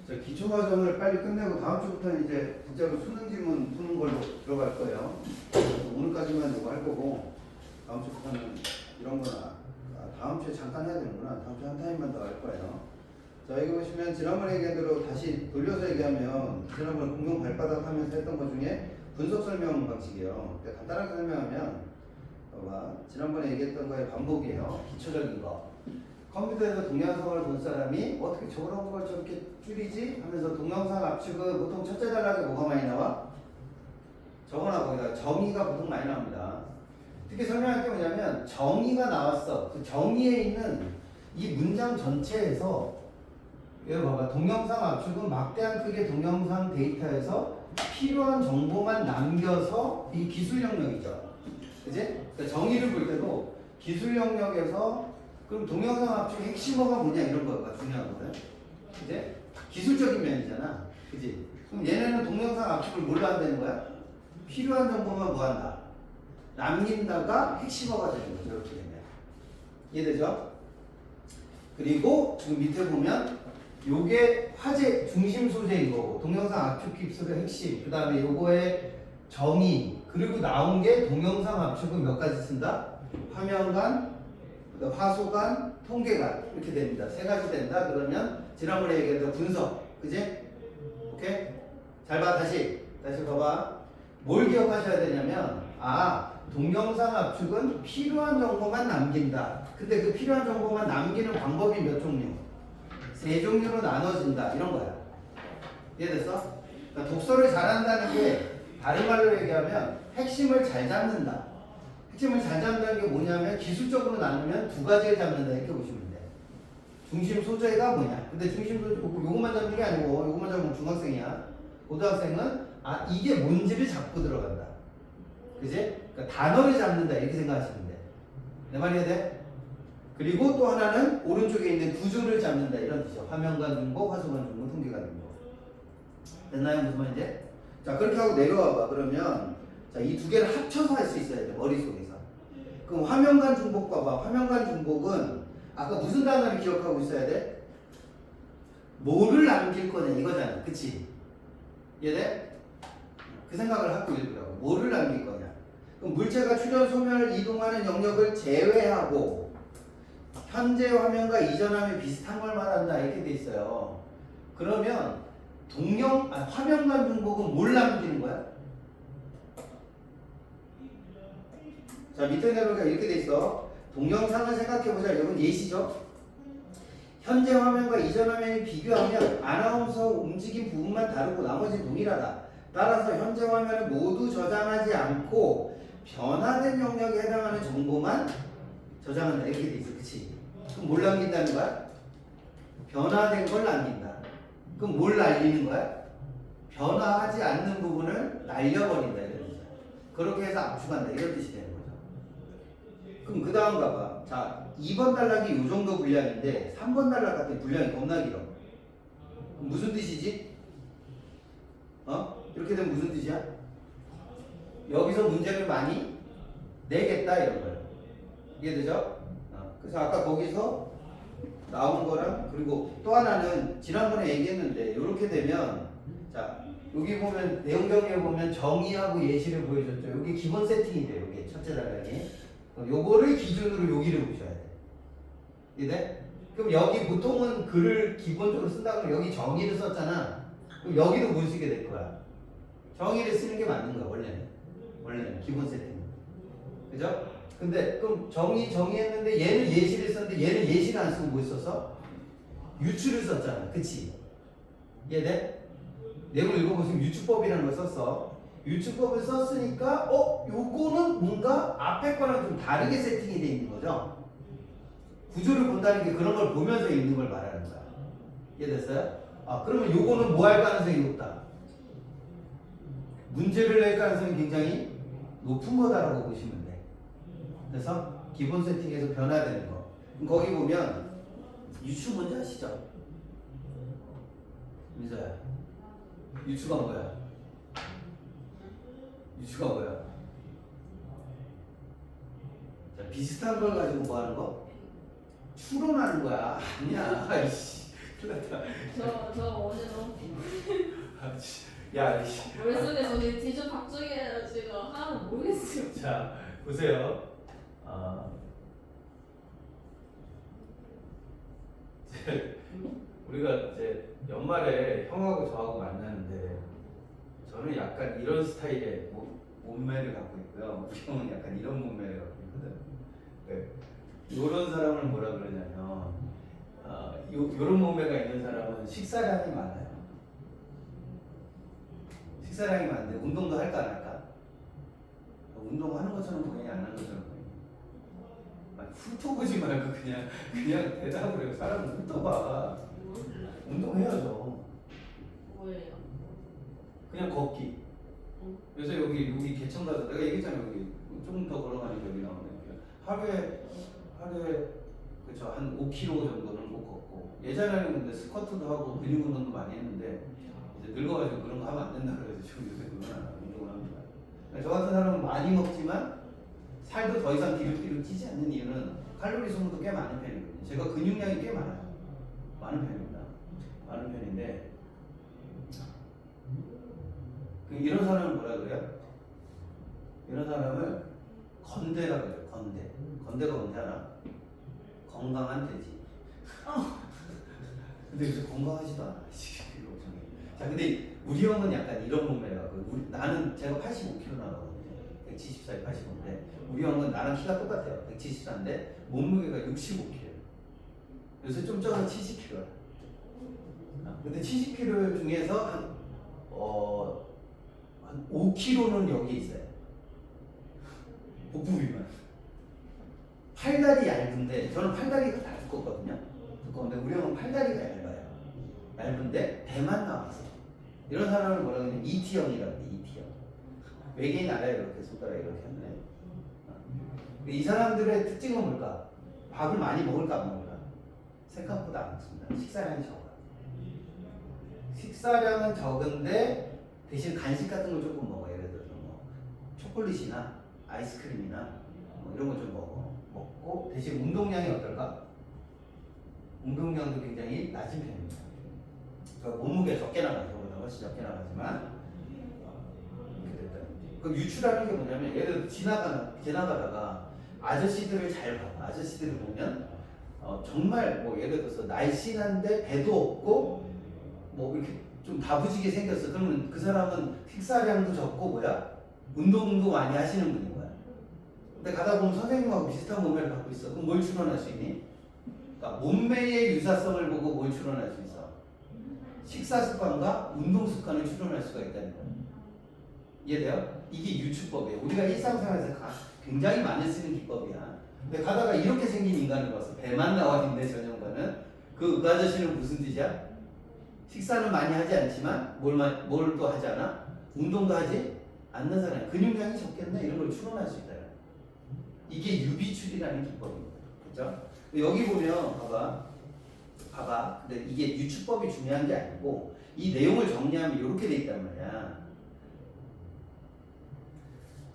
자, 기초 과정을 빨리 끝내고 다음 주부터는 이제 진짜로 수능 지문 푸는 걸로 들어갈 거예요. 오늘까지만 이거 할 거고 다음 주부터는 이런 거나 다음 주에 잠깐 해야 되는구나. 다음 주에 한 타임만 더 할 거예요. 자, 여기 보시면 지난번에 얘기한 대로 다시 돌려서 얘기하면 지난번에 공용 발바닥 하면서 했던 것 중에 분석 설명 방식이에요. 그러니까 간단하게 설명하면 봐봐. 지난번에 얘기했던 거의 반복이에요. 기초적인 거. 컴퓨터에서 동영상을 본 사람이 어떻게 저런 걸 저렇게 줄이지? 하면서 동영상 압축은 보통 첫째 단락에 뭐가 많이 나와? 저거나 거기다 정의가 보통 많이 나옵니다. 특히 설명할 게 뭐냐면 정의가 나왔어. 그 정의에 있는 이 문장 전체에서 여기 봐봐. 동영상 압축은 막대한 크기의 동영상 데이터에서 필요한 정보만 남겨서 이 기술 영역이죠. 그지? 그러니까 정의를 볼 때도 기술 영역에서 그럼 동영상 압축 핵심어가 뭐냐 이런 거가 중요하거든. 이제 기술적인 면이잖아. 그지? 그럼 얘네는 동영상 압축을 뭘로 한다는 거야? 필요한 정보만 뭐 한다? 남긴다가 핵심어가 되는 거죠. 이렇게 되면. 이해되죠? 그리고 지금 밑에 보면 요게 화제 중심 소재인 거고 동영상 압축 기술의 핵심 그 다음에 요거의 정의 그리고 나온 게 동영상 압축은 몇 가지 쓴다? 화면간 화소간, 통계간 이렇게 됩니다. 세 가지 된다. 그러면 지난번에 얘기했던 분석, 그지? 오케이? 잘 봐. 다시 봐봐. 뭘 기억하셔야 되냐면 동영상 압축은 필요한 정보만 남긴다. 근데 그 필요한 정보만 남기는 방법이 몇 종류? 세 종류로 나눠진다. 이런 거야. 이해됐어? 그러니까 독서를 잘한다는 게 다른 말로 얘기하면 핵심을 잘 잡는다. 핵심을 잘 잡는다는 게 뭐냐면 기술적으로 나누면 두 가지를 잡는다 이렇게 보시면 돼. 중심 소재가 뭐냐? 근데 중심 소재 요것만 잡는 게 아니고 요것만 잡으면 중학생이야. 고등학생은 이게 뭔지를 잡고 들어간다. 그지? 그러니까 단어를 잡는다 이렇게 생각하시면 돼. 내 말이 돼? 그리고 또 하나는 오른쪽에 있는 구조를 잡는다 이런 뜻이야. 화면간 중복, 화소간 중복, 통계간 중복. 됐나요? 무슨 말인지? 자 그렇게 하고 내려와봐. 그러면 자, 이 두 개를 합쳐서 할 수 있어야 돼. 머릿속에서. 그럼 화면간 중복 봐봐. 화면간 중복은 아까 무슨 단어를 기억하고 있어야 돼? 뭐를 남길 거냐 이거잖아. 그치? 이해돼? 그 생각을 하고 읽으라고. 뭐를 남길 거냐. 그럼 물체가 출현 소멸을 이동하는 영역을 제외하고 현재 화면과 이전 화면 비슷한 걸 말한다 이렇게 돼 있어요. 그러면 화면간 중복은 뭘 남기는 거야? 자 밑에 내려오니까 이렇게 돼 있어. 동영상을 생각해보자. 이건 예시죠. 현재 화면과 이전 화면을 비교하면 아나운서 움직임 부분만 다르고 나머지는 동일하다. 따라서 현재 화면을 모두 저장하지 않고 변화된 영역에 해당하는 정보만 저장한다. 이렇게 돼 있어. 그치? 그럼 뭘 남긴다는 거야? 변화된 걸 남긴다. 그럼 뭘 날리는 거야? 변화하지 않는 부분을 날려버린다. 이런 뜻이야. 그렇게 해서 압축한다. 이런 뜻이 되는 거죠. 그럼 그 다음 가봐. 자, 2번 단락이 이 정도 분량인데 3번 단락 같은 분량이 겁나 길어. 무슨 뜻이지? 이렇게 되면 무슨 뜻이야? 여기서 문제를 많이 내겠다 이런 거예요. 이해되죠? 그래서 아까 거기서 나온 거랑 그리고 또 하나는 지난번에 얘기했는데 이렇게 되면 자 여기 보면 내용 정리에 보면 정의하고 예시를 보여줬죠. 여기 기본 세팅이 돼요. 여기 첫째 단락이. 요거를 기준으로 여기를 보셔야 돼. 이해돼? 그럼 여기 보통은 글을 기본적으로 쓴다 그러면 여기 정의를 썼잖아. 그럼 여기도 뭘 쓰게 될 거야? 정의를 쓰는 게 맞는 거야 원래는 기본 세팅. 그죠? 근데 그럼 정의했는데 얘는 예시를 썼는데 얘는 예시를 안 쓰고 뭐 썼어? 유추를 썼잖아. 그치? 이해돼? 내용을 읽어보시면 유추법이라는 걸 썼어. 유추법을 썼으니까 요거는 뭔가 앞에 거랑 좀 다르게 세팅이 돼 있는 거죠. 구조를 본다는 게 그런 걸 보면서 읽는 걸 말하는 거야. 이해됐어요? 그러면 요거는 뭐 할 가능성이 높다? 문제를 낼 가능성이 굉장히 높은 거다라고 보시면 돼. 그래서 기본 세팅에서 변화되는 거. 거기 보면 유추 뭔지 아시죠? 민서야. 유추가 뭐야? 유추가 뭐야? 자, 비슷한 걸 가지고 뭐 하는 거? 추론하는 거야. 아니야. 아이씨. 큰일 났다. 저 어제 너무 야, 씨. 머릿속에서 우리 뒤죽박죽해가지고 하나도 모르겠어요. 자, 보세요. 우리가 이제 연말에 형하고 저하고 만나는데 저는 약간 이런 스타일의 몸매를 갖고 있고요. 우리 형은 약간 이런 몸매를 갖고 있거든. 네. 이런 사람을 뭐라 그러냐면 요런 몸매가 있는 사람은 식사량이 많아요. 식사량이 많은데 운동도 할까 안 할까? 운동하는 것처럼 보이니 안 하는 것처럼 보이니? 훑어보지 말고 그냥 대답을 해요. 사람은 훑어봐. 몰라. 운동해야죠. 뭐예요? 그냥 걷기. 그래서 여기 개천 가서 내가 얘기했잖아. 여기 조금 더 걸어가니까 여기 나오네. 하루에 그쵸 한 5km 정도는 못 걷고 예전에는 근데 스쿼트도 하고 근육 운동도 많이 했는데 이제 늙어가지고 그런 거 하면 안 된다 그래서 지금 요새 그건 안 하고 운동을 합니다. 저 같은 사람은 많이 먹지만 살도 더 이상 비룩비룩 찌지 않는 이유는 칼로리 소모도 꽤 많은 편이거든요. 제가 근육량이 꽤 많아요. 많은 편입니다. 많은 편인데 이런 사람을 뭐라 그래요? 이런 사람을 건대라고 그래요. 건대가 뭔지 알아? 건강한 돼지. 근데 요새 건강하지도 않아. 자, 근데 우리 형은 약간 이런 몸매라고. 나는 제가 85kg 나가거든요. 174에 85인데 우리 형은 나랑 키가 똑같아요. 174인데 몸무게가 65kg. 요새 좀 적은 70kg. 근데 70kg 중에서 한 5kg는 여기 있어요. 복부 비만. 팔다리 얇은데 저는 팔다리가 다 두껍거든요. 두꺼운데 우리 형은 팔다리가 얇아요. 얇은데 배만 나왔어. 이런 사람을 뭐라 그러냐면 이티형이라고 해. 이티형. 외계인 알아요? 이렇게 손가락 이렇게 하네. 이 사람들의 특징은 뭘까? 밥을 많이 먹을까 안 먹을까? 생각보다 안 먹습니다. 식사량이 적어요. 식사량은 적은데 대신 간식 같은 걸 조금 먹어요. 예를 들어서 뭐 초콜릿이나 아이스크림이나 뭐 이런 거 좀 먹고 대신 운동량이 어떨까? 운동량도 굉장히 낮은 편입니다. 그러니까 몸무게 적게 나가죠. 훨씬 적게 나가지만 이렇게 됐다. 그럼 유추라는 게 뭐냐면 예를 들어 지나가다가 아저씨들을 잘 봐. 아저씨들을 보면 정말 뭐 예를 들어서 날씬한데 배도 없고 뭐 이렇게 좀 다부지게 생겼어. 그러면 그 사람은 식사량도 적고 뭐야? 운동도 많이 하시는 분인 거야. 근데 가다 보면 선생님하고 비슷한 몸매를 갖고 있어. 그럼 뭘 추론할 수 있니? 그러니까 몸매의 유사성을 보고 뭘 추론할 수 있어? 식사 습관과 운동 습관을 추론할 수가 있다는 거야. 이해돼요? 이게 유추법이에요. 우리가 일상생활에서 굉장히 많이 쓰는 기법이야. 근데 가다가 이렇게 생긴 인간을 봤어. 배만 나와 있는데 전형과는 그 아저씨는 무슨 뜻이야? 식사는 많이 하지 않지만 뭘 또 하지 않아? 운동도 하지 않는 사람. 근육량이 적겠네 이런 걸 추론할 수 있다. 이게 유비출이라는 기법입니다. 그렇죠? 여기 보면 봐봐. 근데 이게 유추법이 중요한 게 아니고 이 내용을 정리하면 이렇게 돼 있단 말이야.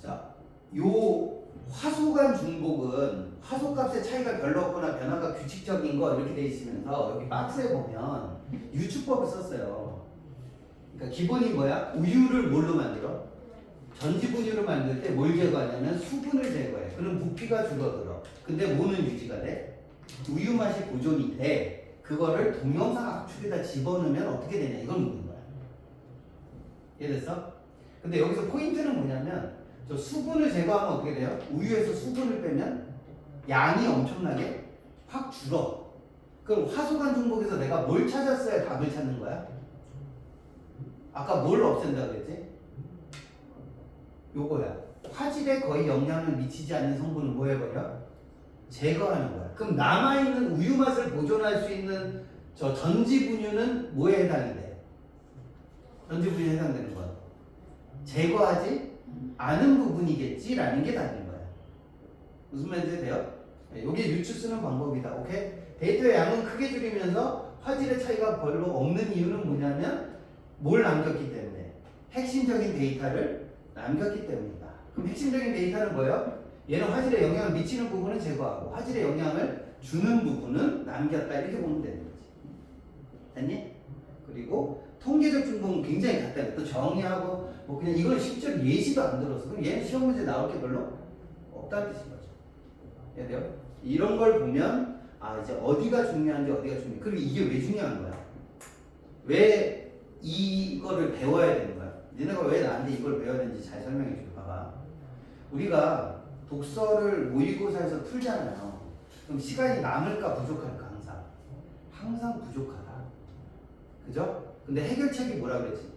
자, 요 화소간 중복은 화소값의 차이가 별로 없거나 변화가 규칙적인 거 이렇게 돼 있으면서 여기 박스에 보면 유추법을 썼어요. 그러니까 기본이 뭐야? 우유를 뭘로 만들어? 전지분유를 만들 때 뭘 제거하냐면 수분을 제거해. 그럼 부피가 줄어들어. 근데 뭐는 유지가 돼? 우유 맛이 보존이 돼. 그거를 동영상 압축에다 집어넣으면 어떻게 되냐 이걸 묻는 거야. 이해됐어? 근데 여기서 포인트는 뭐냐면 저 수분을 제거하면 어떻게 돼요? 우유에서 수분을 빼면 양이 엄청나게 확 줄어. 그럼 화소간 중복에서 내가 뭘 찾았어야 답을 찾는 거야? 아까 뭘 없앤다 그랬지? 요거야. 화질에 거의 영향을 미치지 않는 성분을 뭐 해버려? 제거하는 거야. 그럼 남아있는 우유 맛을 보존할 수 있는 저 전지분유는 뭐에 해당이 돼? 전지분유에 해당되는 거야. 제거하지 않은 부분이겠지라는 게 답인 거야. 무슨 말인지 돼요? 이게 유추 쓰는 방법이다. 오케이? 데이터의 양은 크게 줄이면서 화질의 차이가 별로 없는 이유는 뭐냐면 뭘 남겼기 때문에 핵심적인 데이터를 남겼기 때문이다. 그럼 핵심적인 데이터는 뭐예요? 얘는 화질에 영향을 미치는 부분은 제거하고 화질에 영향을 주는 부분은 남겼다. 이렇게 보면 되는 거지. 됐니? 그리고 통계적 중복은 굉장히 같다. 또 정의하고 뭐 그냥 이걸 실제로 예시도 안 들어서 그럼 얘는 시험 문제 나올 게 별로 없다는 뜻인 거죠. 이해돼요? 이런 걸 보면 아 이제 어디가 중요한지 어디가 중요해. 그리고 이게 왜 중요한 거야? 왜 이거를 배워야 되는 거야? 니네가 왜 나한테 이걸 배워야 되는지 잘 설명해 줘. 봐봐. 우리가 독서를 모의고사에서 풀잖아요. 그럼 시간이 남을까 부족할까 항상? 항상 부족하다. 그죠? 근데 해결책이 뭐라 그랬지?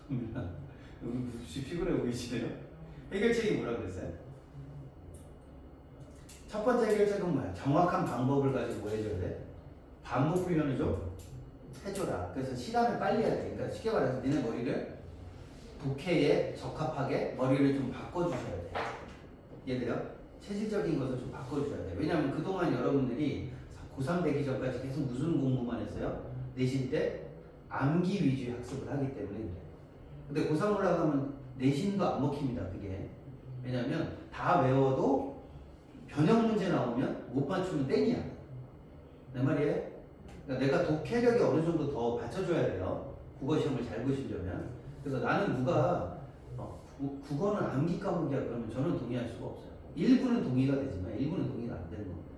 여기 무시 피곤해 보이시네요? 해결책이 뭐라 그랬어요? 첫 번째 해결책은 뭐야? 정확한 방법을 가지고 뭐 해줘야 돼? 반복 훈련을 좀 해줘라. 그래서 시간을 빨리 해야 돼. 그러니까 쉽게 말해서 니네 머리를 독해에 적합하게 머리를 좀 바꿔주셔야 돼. 이해돼요? 체질적인 것을 좀 바꿔줘야 돼. 왜냐하면 그동안 여러분들이 고3 되기 전까지 계속 무슨 공부만 했어요? 내신 때 암기 위주의 학습을 하기 때문에 그래. 근데 고3 올라가면 내신도 안 먹힙니다. 그게. 왜냐하면 다 외워도 변형 문제 나오면 못 맞추면 땡이야. 내 말이에요? 그러니까 내가 독해력이 어느 정도 더 받쳐줘야 돼요. 국어 시험을 잘 보시려면. 그래서 나는 누가 국어는 암기 과목이야 그러면 저는 동의할 수가 없어요. 일부는 동의가 되지만 일부는 동의가 안 되는 겁니다.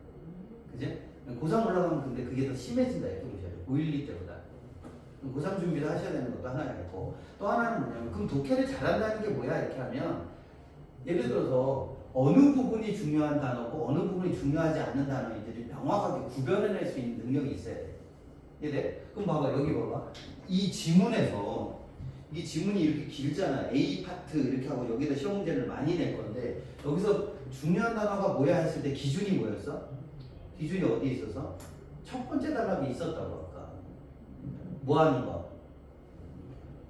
그지? 고3 올라가면 근데 그게 더 심해진다 이렇게 보셔야 돼요. 고1, 2 때보다. 고3 준비를 하셔야 되는 것도 하나가 있고 또 하나는 뭐냐면 그럼 독해를 잘한다는 게 뭐야 이렇게 하면 예를 들어서 어느 부분이 중요한 단어고 어느 부분이 중요하지 않은 단어인지를 명확하게 구별해낼 수 있는 능력이 있어야 돼. 이해돼? 그럼 봐봐 여기 봐봐 이 지문에서 이 지문이 이렇게 길잖아. A 파트 이렇게 하고 여기다 시험 문제를 많이 낼 건데 여기서 중요한 단어가 뭐야 했을 때 기준이 뭐였어? 기준이 어디에 있어서? 첫 번째 단락이 있었다고 아까. 뭐 하는 거?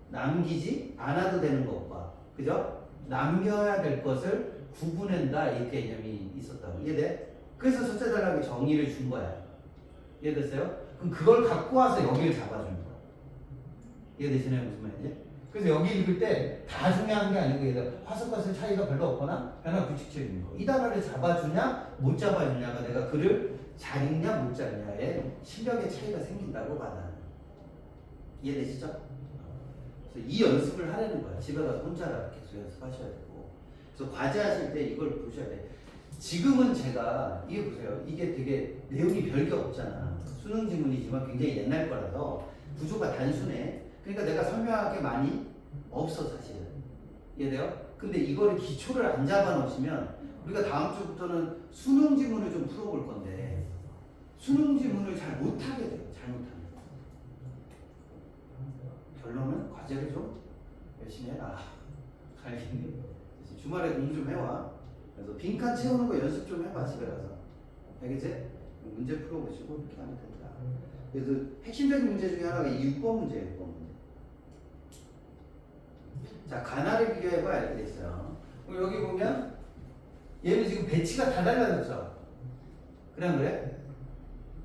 남기지 않아도 되는 것과 그죠? 남겨야 될 것을 구분한다 이 개념이 있었다고. 이해돼? 그래서 첫째 단락에 정의를 준 거야. 이해됐어요? 그럼 그걸 갖고 와서 여기를 잡아주는 거야. 이해되시나요? 무슨 말인지? 그래서 여기 읽을 때 다 중요한 게 아니고 얘들 화석과 쓸 차이가 별로 없거나 변화 규칙적인 거. 이 단어를 잡아주냐 못 잡아주냐가 내가 글을 잘 읽냐 못 잡냐의 실력의 차이가 생긴다고 봐. 이해되시죠? 그래서 이 연습을 하려는 거야. 집에 가서 혼자 계속 연습하셔야 되고. 그래서 과제하실 때 이걸 보셔야 돼. 지금은 제가 이게 보세요. 이게 되게 내용이 별게 없잖아. 수능 지문이지만 굉장히 옛날 거라서 구조가 단순해. 그러니까 내가 설명할 게 많이 없어 사실은. 이해돼요? 근데 이거를 기초를 안 잡아 놓으시면 우리가 다음 주부터는 수능 지문을 좀 풀어볼 건데 수능 지문을 잘 못하게 돼요. 잘못하면. 결론은 과제를 좀 열심히 해라. 알겠니? 주말에 공부 좀 해와. 그래서 빈칸 채우는 거 연습 좀 해봐 집에 가서. 알겠지? 문제 풀어보시고 이렇게 하면 된다. 그래서 핵심적인 문제 중에 하나가 6번 문제예요. 6번 문제. 자, 가나를 비교해봐 이렇게 돼 있어요. 그럼 여기 보면 얘는 지금 배치가 다 달라졌죠. 그래 안 그래?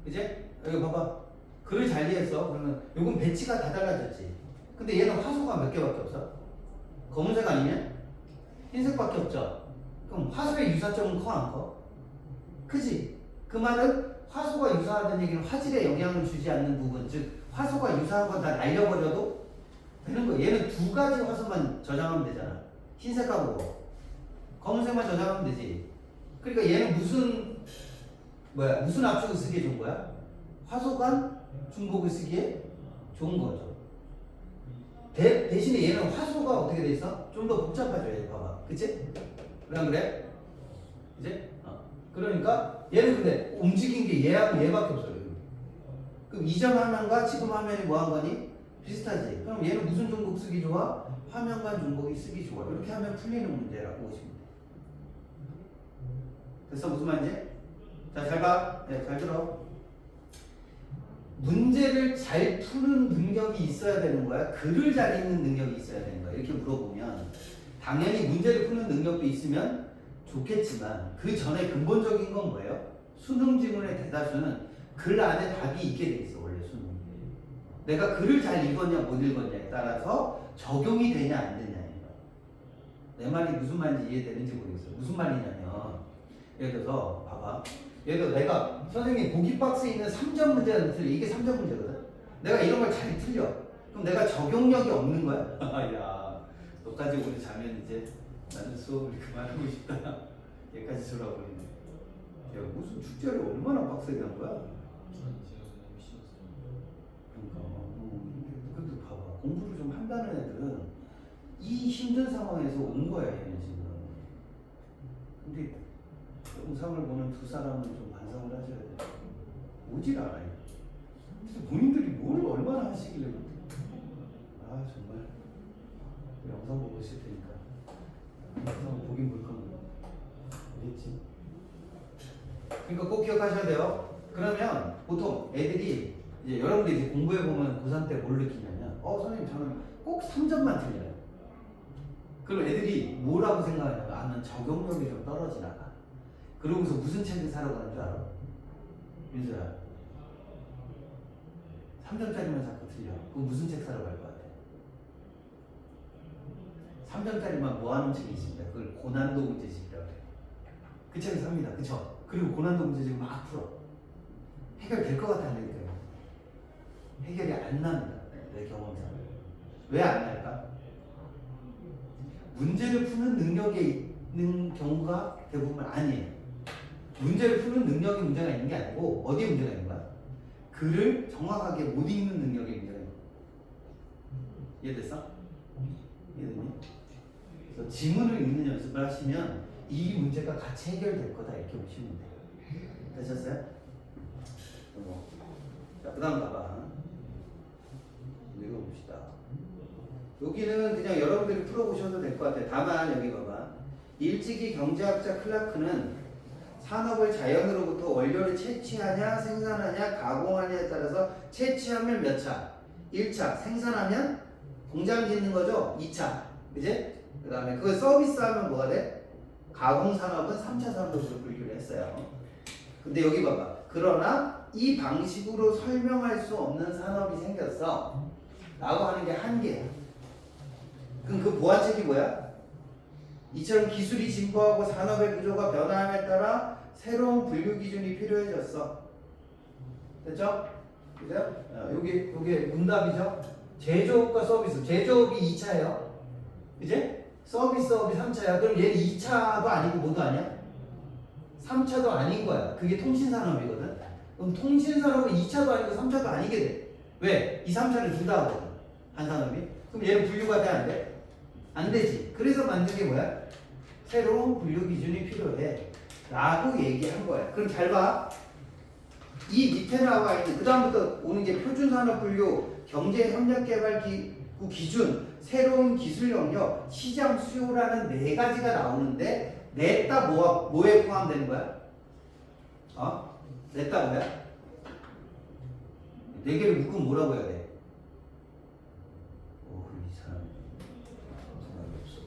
그지? 여기 봐봐. 글을 잘 이해했어. 그러면 요건 배치가 다 달라졌지. 근데 얘는 화소가 몇 개밖에 없어? 검은색 아니면 흰색밖에 없죠. 그럼 화소의 유사점은 커 안 커? 크지? 그 말은 화소가 유사하다는 얘기는 화질에 영향을 주지 않는 부분, 즉 화소가 유사한 건 다 날려버려도 되는 거예요. 얘는 두 가지 화소만 저장하면 되잖아. 흰색하고 검은색만 저장하면 되지. 그러니까 얘는 무슨 압축을 쓰기에 좋은 거야? 화소간 중복을 쓰기에 좋은 거죠. 대신에 얘는 화소가 어떻게 돼 있어? 좀 더 복잡하죠. 얘 봐봐. 그치? 그래 안 그래? 그치? 그러니까 얘는 근데 움직인 게 얘하고 얘밖에 없어요. 그럼 이전 화면과 지금 화면이 뭐한 거니? 비슷하지? 그럼 얘는 무슨 중복 쓰기 좋아? 화면간 중복이 쓰기 좋아. 이렇게 하면 풀리는 문제라고 보시면 돼. 됐어? 무슨 말인지? 자, 잘 봐. 네, 잘 들어. 문제를 잘 푸는 능력이 있어야 되는 거야? 글을 잘 읽는 능력이 있어야 되는 거야? 이렇게 물어보면 당연히 문제를 푸는 능력도 있으면 좋겠지만 그 전에 근본적인 건 뭐예요? 수능 지문의 대다수는 글 안에 답이 있게 돼 있어. 원래 수능. 내가 글을 잘 읽었냐 못 읽었냐에 따라서 적용이 되냐 안 되냐인 거야. 내 말이 무슨 말인지 이해되는지 모르겠어요. 무슨 말이냐면 예를 들어서 봐봐. 예를 들어 내가 선생님 보기 박스에 있는 3점 문제를 틀려. 이게 3점 문제거든. 내가 이런 걸 잘 틀려. 그럼 내가 적용력이 없는 거야? 야, 너까지 오늘 자면 이제 나는 수업을 그만하고 싶다. 얘까지 졸아버리네. 야, 무슨 축제를 얼마나 빡세게 한 거야? 그러니까 근데 봐봐, 공부를 좀 한다는 애들은 이 힘든 상황에서 온 거야, 얘는 지금. 근데 영상을 보는 두 사람은 좀 반성을 하셔야 돼. 오질 않아요. 그래서 본인들이 뭘 얼마나 하시길래. 아, 정말. 영상 보고 있을 테니까. 영상 보긴 볼 겁니다. 알겠지? 그러니까 꼭 기억하셔야 돼요. 그러면 보통 애들이 이제 여러분들이 이제 공부해 보면 고3 때 뭘 느끼냐면, 선생님 저는 꼭 3점만 틀려요. 그럼 애들이 뭐라고 생각하냐면, 나는 적용력이 좀 떨어지나 봐. 그러면서 무슨 책을 사러 가는 줄 알아? 민수야, 3점짜리만 자꾸 틀려. 그럼 무슨 책 사러 갈 것 같아? 3점짜리만 모아놓은 책이 있습니다. 그걸 고난도 문제집이라고 해요. 그 책을 삽니다. 그쵸? 그리고 고난도 문제집을 막 풀어. 해결될 것 같아, 안 될까요? 해결이 안 납니다. 내 경험상. 왜 안 날까? 문제를 푸는 능력이 있는 경우가 대부분 아니에요. 문제를 푸는 능력이 문제가 있는 게 아니고 어디에 문제가 있는 거야? 글을 정확하게 못 읽는 능력에 문제가 있는 거야. 이해됐어? 이해됐니? 그래서 지문을 읽는 연습을 하시면 이 문제가 같이 해결될 거다 이렇게 보시면 돼요. 되셨어요? 자, 그 다음 봐봐. 읽어봅시다. 여기는 그냥 여러분들이 풀어보셔도 될 것 같아요. 다만 여기 봐봐. 일찍이 경제학자 클라크는 산업을 자연으로부터 원료를 채취하냐 생산하냐 가공하냐에 따라서 채취하면 몇 차? 1차. 생산하면 공장 짓는 거죠? 2차. 그지? 그 다음에 그걸 서비스하면 뭐가 돼? 가공산업은 3차 산업으로 분류를 했어요. 근데 여기 봐봐. 그러나 이 방식으로 설명할 수 없는 산업이 생겼어 라고 하는 게 한계야. 그럼 그 보완책이 뭐야? 이처럼 기술이 진보하고 산업의 구조가 변화함에 따라 새로운 분류 기준이 필요해졌어. 됐죠? 그죠? 요게 문답이죠? 제조업과 서비스. 제조업이 2차예요. 그지? 서비스업이 3차야. 그럼 얘는 2차도 아니고 뭐도 아니야? 3차도 아닌 거야. 그게 통신산업이거든. 그럼 통신산업은 2차도 아니고 3차도 아니게 돼. 왜? 2, 3차를 둘 다 하거든. 한 산업이. 그럼 얘는 분류가 돼? 안 돼? 안 되지. 그래서 만든 게 뭐야? 새로운 분류 기준이 필요해. 라고 얘기한 거야. 그럼 잘 봐. 이 밑에 나와 있는, 그 다음부터 오는 게 표준산업분류, 경제협력개발기구 기준, 새로운 기술 영역, 시장 수요라는 4가지가 나오는데, 냈다 뭐에 포함되는 거야? 냈다 뭐야? 4개를 묶으면 뭐라고 해야 돼? 이 사람 생각이 없어.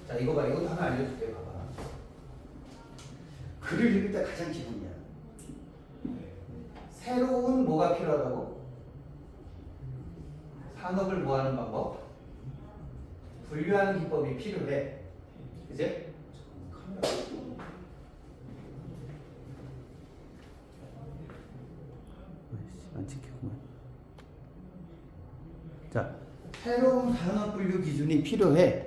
자, 이거 봐. 이것도 하나 알려줄게. 봐봐. 글을 읽을 때 가장 기본이야. 새로운 뭐가 필요하다고? 산업을 뭐하는 방법? 분류하는 기법이 필요해. 그치? 안 찍히구만. 자, 새로운 산업 분류 기준이 필요해.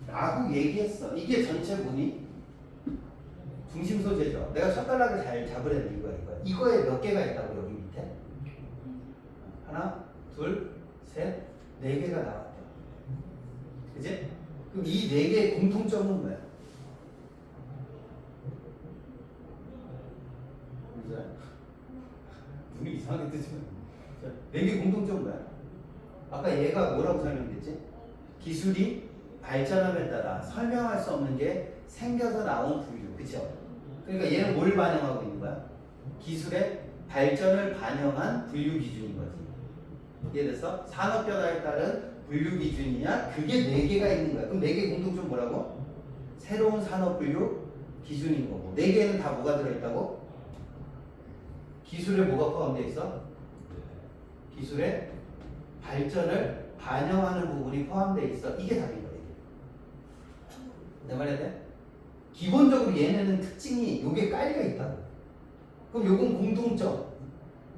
라고 얘기했어. 이게 전체 문이 중심 소재죠. 내가 첫 단락을 잘 잡으려는 이유가 이거야. 이거에 몇 개가 있다고 여기 밑에? 하나, 둘, 셋, 4개가 나왔대. 그지? 그럼 이 4개의 공통점은 뭐야? 눈이 이상하게 뜨지만 4개 공통점은 뭐야? 아까 얘가 뭐라고 설명됐지? 기술이 발전함에 따라 설명할 수 없는 게 생겨서 나온 분류. 그쵸? 그러니까 얘는 뭘 반영하고 있는 거야? 기술의 발전을 반영한 분류 기준인 거지. 이해됐어? 산업 변화에 따른 분류 기준이냐? 그게 4개가 있는 거야. 그럼 4개 공통점 뭐라고? 새로운 산업 분류 기준인 거고. 4개는 다 뭐가 들어있다고? 기술에 뭐가 포함되어 있어? 기술의 발전을 반영하는 부분이 포함되어 있어. 이게 답인 거예요. 내 말이 돼? 기본적으로 얘네는 특징이 요게 깔려 있다고. 그럼 요건 공통점.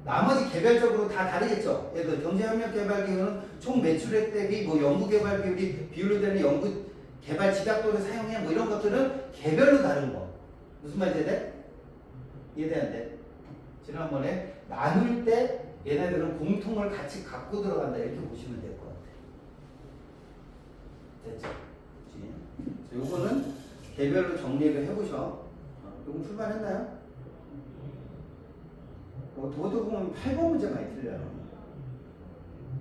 나머지 개별적으로 다 다르겠죠. 예를 들어 경제협력개발기금은 총 매출액 대비 뭐 연구개발 비율로 되는 연구 개발 집약도를 사용해 뭐 이런 것들은 개별로 다른 거. 무슨 말인지 이해돼? 이해돼 안 돼? 지난번에 나눌 때 얘네들은 공통을 같이 갖고 들어간다 이렇게 보시면 될 것 같아. 됐죠? 그치? 요거는 개별로 정리를 해보셔. 요거 출발했나요? 도도 보면 8번 문제 많이 틀려요.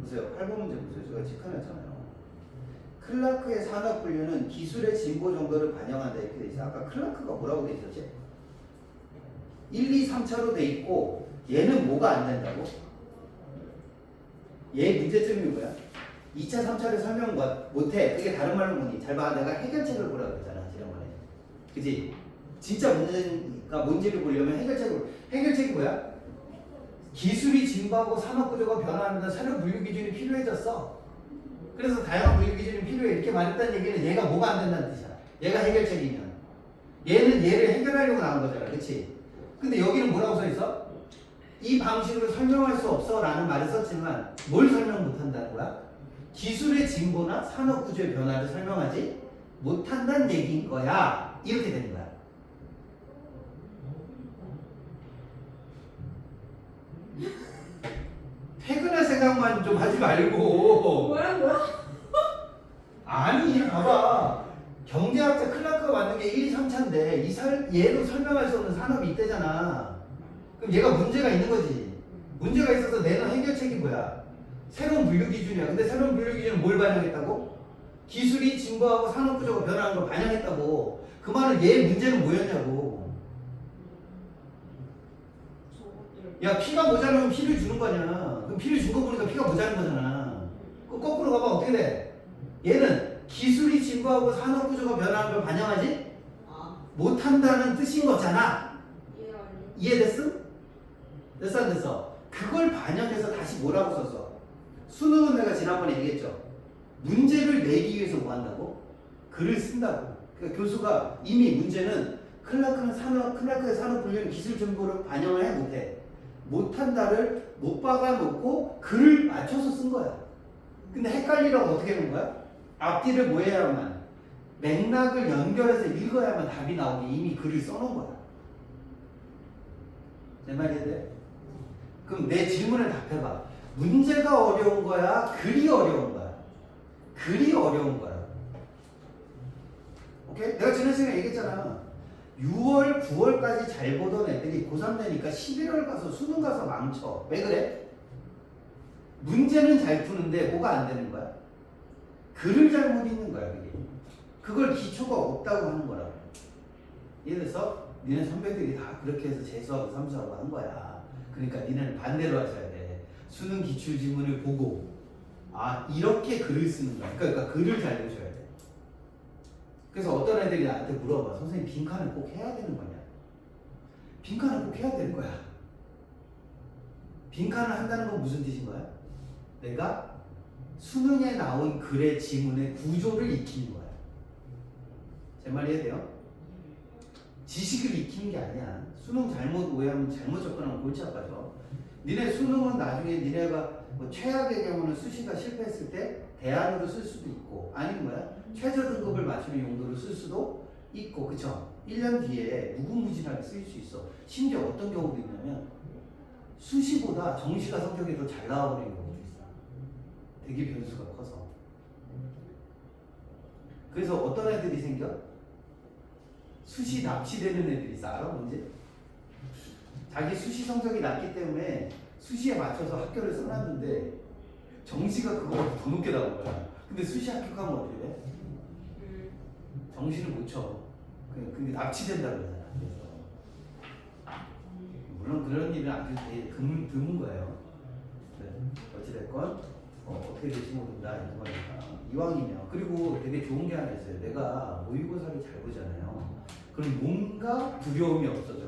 보세요. 8번 문제 보세요. 제가 체크해놨잖아요. 클라크의 산업 분류는 기술의 진보 정도를 반영한다 이렇게 돼 있어요. 아까 클라크가 뭐라고 돼 있었지? 1, 2, 3차로 돼 있고 얘는 뭐가 안 된다고? 얘 문제점이 뭐야? 2차, 3차를 설명 못해. 그게 다른 말로 뭐니? 잘 봐. 내가 해결책을 보라고 그랬잖아. 지난번에. 그지? 진짜 문제가 뭔지를 보려면 해결책이 뭐야? 기술이 진보하고 산업구조가 변화하면서 산업 분류 기준이 필요해졌어. 그래서 다양한 분류 기준이 필요해. 이렇게 말했다는 얘기는 얘가 뭐가 안 된다는 뜻이야. 얘가 해결책이면. 얘는 얘를 해결하려고 나온 거잖아. 그치? 근데 여기는 뭐라고 써있어? 이 방식으로 설명할 수 없어 라는 말을 썼지만 뭘 설명 못한다는 거야? 기술의 진보나 산업구조의 변화를 설명하지 못한다는 얘기인 거야. 이렇게 되는 거야. 퇴근할 생각만 좀 하지 말고. 뭐야? 아니 봐봐. 경제학자 클라크가 만든 게 1, 2, 3차인데 얘로 설명할 수 없는 산업이 있대잖아. 그럼 얘가 문제가 있는 거지. 문제가 있어서 내는 해결책이 뭐야? 새로운 분류 기준이야. 근데 새로운 분류 기준은 뭘 반영했다고? 기술이 진보하고 산업구조가 변하는 걸 반영했다고. 그 말은 얘 문제는 뭐였냐고. 야 피가 모자라면 피를 주는 거냐. 그럼 피를 준 거 보니까 피가 모자란 거잖아. 그 거꾸로 가봐 어떻게 돼? 얘는 기술이 진보하고 산업구조가 변하는 걸 반영하지 못한다는 뜻인 거잖아. 이해됐음? 됐어 안 됐어? 그걸 반영해서 다시 뭐라고 썼어? 수능은 내가 지난번에 얘기했죠. 문제를 내기 위해서 뭐 한다고? 글을 쓴다고. 그러니까 교수가 이미 문제는 클라크의 산업 분류는 기술 정보를 반영을 해 못해. 못한다를 못 박아놓고 글을 맞춰서 쓴 거야. 근데 헷갈리라고 어떻게 하는 거야? 앞뒤를 뭐 해야만 맥락을 연결해서 읽어야만 답이 나오게 이미 글을 써놓은 거야. 내 말이 돼? 그럼 내 질문을 답해봐. 문제가 어려운 거야? 글이 어려운 거야? 글이 어려운 거야. 오케이? 내가 지난 시간에 얘기했잖아. 6월, 9월까지 잘 보던 애들이 고3 되니까 11월 가서 수능 가서 망쳐. 왜 그래? 문제는 잘 푸는데 뭐가 안 되는 거야? 글을 잘못 읽는 거야, 그게. 그걸 기초가 없다고 하는 거라고. 이래서 니네 선배들이 다 그렇게 해서 재수하고 삼수하고 한 거야. 그러니까 니네는 반대로 하셔야 돼. 수능 기출 지문을 보고 이렇게 글을 쓰는 거야. 그러니까 글을 잘 보셔야 돼. 그래서 어떤 애들이 나한테 물어봐. 선생님 빈칸을 꼭 해야 되는 거냐? 빈칸을 꼭 해야 되는 거야. 빈칸을 한다는 건 무슨 뜻인 거야? 내가 수능에 나온 글의 지문의 구조를 익히는 거야. 제 말 이해돼요? 지식을 익히는 게 아니야. 수능 잘못 오해하면 잘못 접근하면 골치 아파져. 니네 수능은 나중에 니네가 뭐 최악의 경우는 수시가 실패했을 때 대안으로 쓸 수도 있고 아니면 뭐야? 최저 등급을 맞추는 용도로 쓸 수도 있고 그쵸? 1년 뒤에 무궁무진하게 쓰일 수 있어. 심지어 어떤 경우도 있냐면 수시보다 정시가 성적이 더 잘 나와버리는 경우도 있어. 되게 변수가 커서. 그래서 어떤 애들이 생겨? 수시 납치되는 애들이 있어. 알아? 뭔지? 자기 수시 성적이 낮기 때문에 수시에 맞춰서 학교를 써놨는데 정시가 그거보다 더 높게 나온 거야. 근데 수시 합격하면 어떻게 돼? 정시를 못 쳐. 근데 납치된다 그러잖아. 그래서 물론 그런 일은 아주 되게 드문 거예요. 어찌됐건 어떻게 될지 모른다 이런 거니까 이왕이면. 그리고 되게 좋은 게 하나 있어요. 내가 모의고사를 잘 보잖아요. 그럼 뭔가 두려움이 없어져.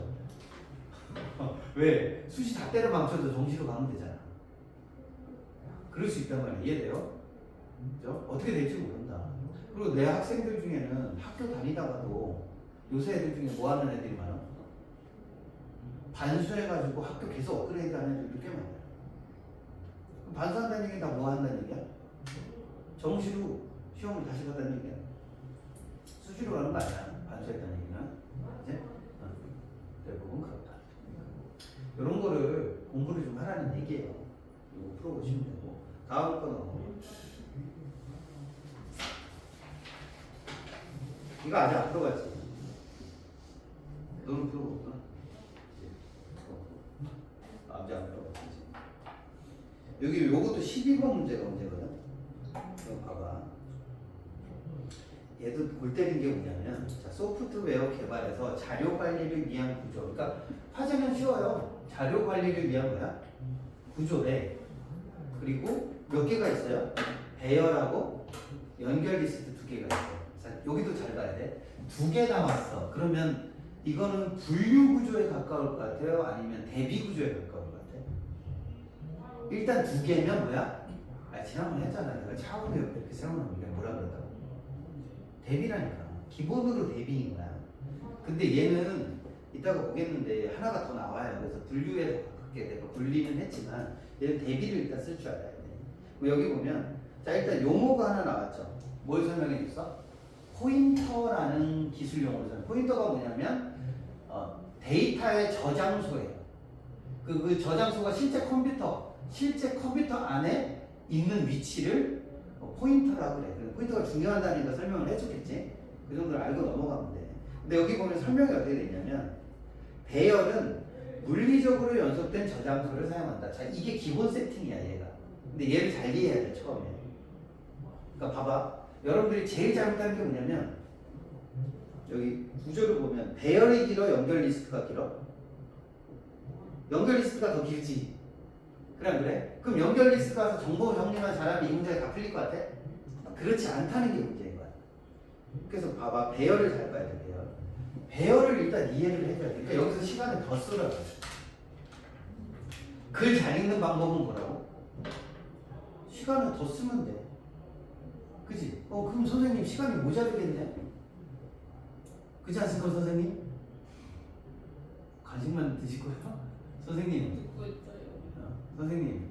왜? 수시 다 때려 망쳐도 정시로 가면 되잖아. 그럴 수 있단 말이야. 이해돼요? 그죠? 어떻게 될지 모른다. 그리고 내 학생들 중에는 학교 다니다가도 요새 애들 중에 뭐 하는 애들이 많아? 반수해가지고 학교 계속 업그레이드 하는 애들도 꽤 많아요. 그럼 반수한다는 얘기는 다 뭐 한다는 얘기야? 정시로 시험을 다시 봤다는 얘기야. 수시로 가는 거 아니야. 반수했다는 얘기는. 이제 대부분 그렇다. 이런 거를 공부를 좀 하라는 얘기예요. 이거 풀어보시면 되고. 다음 거 넘어가요. 이거 아직 안 풀어봤지? 너는 풀어볼까? 아직 안 풀어봤지? 여기 요것도 12번 문제거든? 이거 봐봐. 얘도 골 때린 게 뭐냐면, 자, 소프트웨어 개발에서 자료 관리를 위한 구조. 그러니까 화제는 쉬워요. 자료 관리를 위한 뭐야? 구조래. 그리고 몇 개가 있어요? 배열하고 연결 리스트 2개가 있어요. 자, 여기도 잘 봐야 돼. 2개 남았어. 그러면 이거는 분류 구조에 가까울 것 같아요? 아니면 대비 구조에 가까울 것 같아요? 일단 2개면 뭐야? 아, 지난번에 했잖아. 내가 차원의 옆에 이렇게 세워놓으면 이게 뭐라 그랬다고? 대비라니까. 기본으로 대비인 거야. 근데 얘는 이따가 보겠는데 하나가 더 나와요. 그래서 분류에 더 가깝게 내가 분리는 했지만 얘는 대비를 일단 쓸 줄 알아야 돼. 여기 보면 자 일단 용어가 하나 나왔죠. 뭘 설명해 줬어? 포인터라는 기술 용어를 설명. 포인터가 뭐냐면 데이터의 저장소예요. 그 저장소가 실제 컴퓨터 안에 있는 위치를 포인터라고 그래. 포인터가 중요하다는 걸 설명을 해줬겠지. 그 정도를 알고 넘어가면 돼. 근데 여기 보면 설명이 어떻게 되냐면 배열은 물리적으로 연속된 저장소를 사용한다. 자, 이게 기본 세팅이야, 얘가. 근데 얘를 잘 이해해야 돼, 처음에. 그러니까 봐봐. 여러분들이 제일 잘못하는 게 뭐냐면 여기 구조를 보면 배열이 길어, 연결 리스트가 길어? 연결 리스트가 더 길지. 그래, 안 그래? 그럼 연결 리스트 가서 정보 정리만 잘하면 이 문제가 다 풀릴 것 같아? 그렇지 않다는 게 문제인 거야. 그래서 봐봐. 배열을 잘 봐야 돼, 배열. 배열을 일단 이해를 해줘야 돼. 그러니까 여기서 시간을 더 쓰라고. 글 잘 읽는 방법은 뭐라고? 시간을 더 쓰면 돼. 그지? 그럼 선생님 시간이 모자르겠네? 그지 않습니까, 선생님? 간식만 드실 거예요? 선생님. 듣고 있어요. 선생님.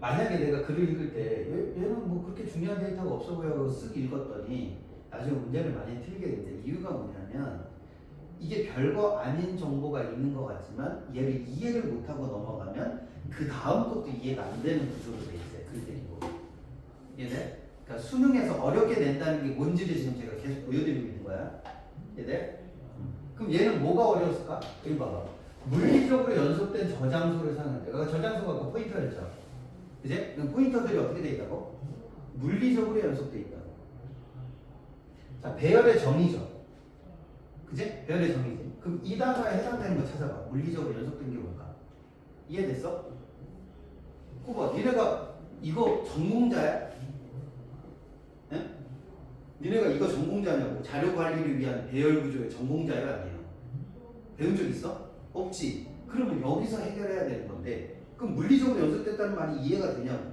만약에 내가 글을 읽을 때 얘는 뭐 그렇게 중요한 데이터가 없어 보여서 쓱 읽었더니 나중에 문제를 많이 틀리게 된대. 이유가 뭐냐면 이게 별거 아닌 정보가 있는 것 같지만 얘를 이해를 못하고 넘어가면 그 다음 것도 이해가 안 되는 구조로 돼 있어요. 글들이고. 얘들? 그러니까 수능에서 어렵게 낸다는 게 뭔지를 지금 제가 계속 보여드리고 있는 거야. 얘들? 그럼 얘는 뭐가 어려웠을까? 여기 봐봐. 물리적으로 연속된 저장소를 사용한다. 그러니까 저장소가 그 포인터였죠. 그지? 그럼 포인터들이 어떻게 돼 있다고? 물리적으로 연속돼 있다고. 자, 배열의 정의죠. 그지? 배열의 정의지. 그럼 이 단어에 해당되는 거 찾아봐. 물리적으로 연속된 게 뭘까? 이해됐어? 꼽아. 니네가 이거 전공자야? 예? 니네가 이거 전공자냐고. 자료 관리를 위한 배열 구조의 전공자야 아니에요? 배운 적 있어? 없지. 그러면 여기서 해결해야 되는 건데 그럼 물리적으로 연속됐다는 말이 이해가 되냐고.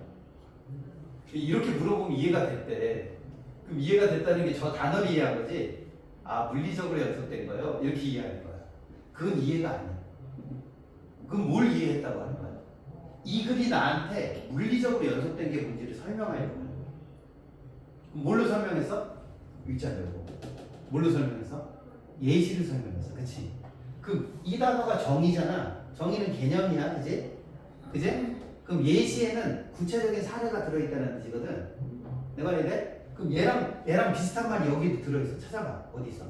이렇게 물어보면 이해가 됐대. 그럼 이해가 됐다는 게 저 단어를 이해한 거지. 아, 물리적으로 연속된 거요? 이렇게 이해하는 거야. 그건 이해가 아니야. 그럼 뭘 이해했다고 하는 거야? 이 글이 나한테 물리적으로 연속된 게 뭔지를 설명하려고 하는 거야. 그럼 뭘로 설명했어? 위자료고. 뭘로 설명했어? 예시를 설명했어. 그치? 그럼 이 단어가 정의잖아. 정의는 개념이야. 그지? 그지? 그럼 예시에는 구체적인 사례가 들어있다는 뜻이거든. 내 말이 돼? 그럼 얘랑 비슷한 말이 여기도 들어있어. 찾아봐. 어디 있어?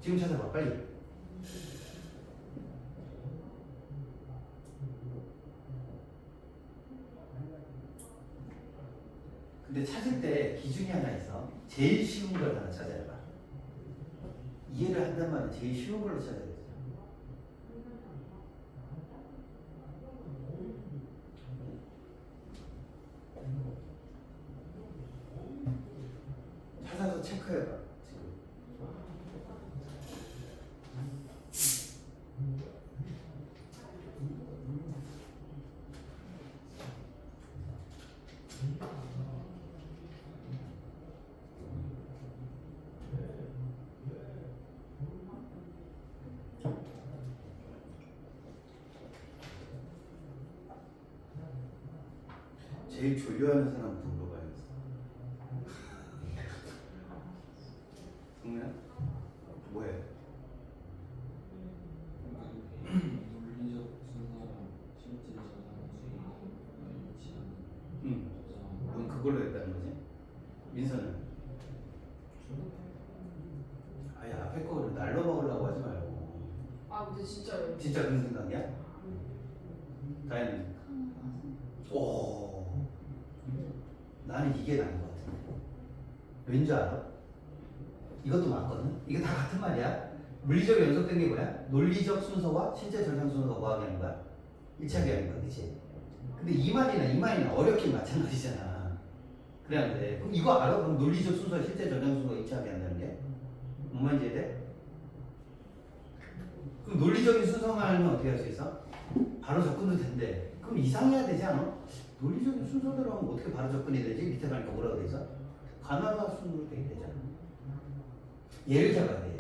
지금 찾아봐. 빨리. 근데 찾을 때 기준이 하나 있어. 제일 쉬운 걸 하나 찾아봐. 이해를 한단 말은 제일 쉬운 걸로 찾아야 돼. 찾아서 체크해봐. 지금. 제일 조류하는 사람부터 물어봐야겠어. 성민아? 뭐해? 논리적 순서랑 실제 저장 수익이 일치 않는 응. 저장. 넌 그걸로 했다는 거지? 민서는? 아니 앞에 거를 날로 먹으려고 하지 말고. 아 근데 진짜요. 진짜 그런 생각이야? 다행이네. 오. 나는 이게 나은 것 같은데. 왠지 알아? 이것도 맞거든? 이게 다 같은 말이야. 물리적으로 연속된 게 뭐야? 논리적 순서와 실제 저장 순서가 뭐하게 하는 거야? 일치하게 하는 거야, 그치? 근데 이 말이나 어렵긴 마찬가지잖아. 그래야 안 돼. 그럼 이거 알아? 그럼 논리적 순서와 실제 저장 순서가 일치하게 한다는 게? 뭔 말인지 이해돼? 그럼 논리적인 순서만 알면 어떻게 할 수 있어? 바로 접근도 된대. 그럼 이상해야 되지 않아? 논리적인 순서대로 하면 어떻게 바로 접근이 되지? 밑에 가니까 뭐라고 돼 있어? 가나다 순으로 돼 있대잖아. 예를 잡아야 돼.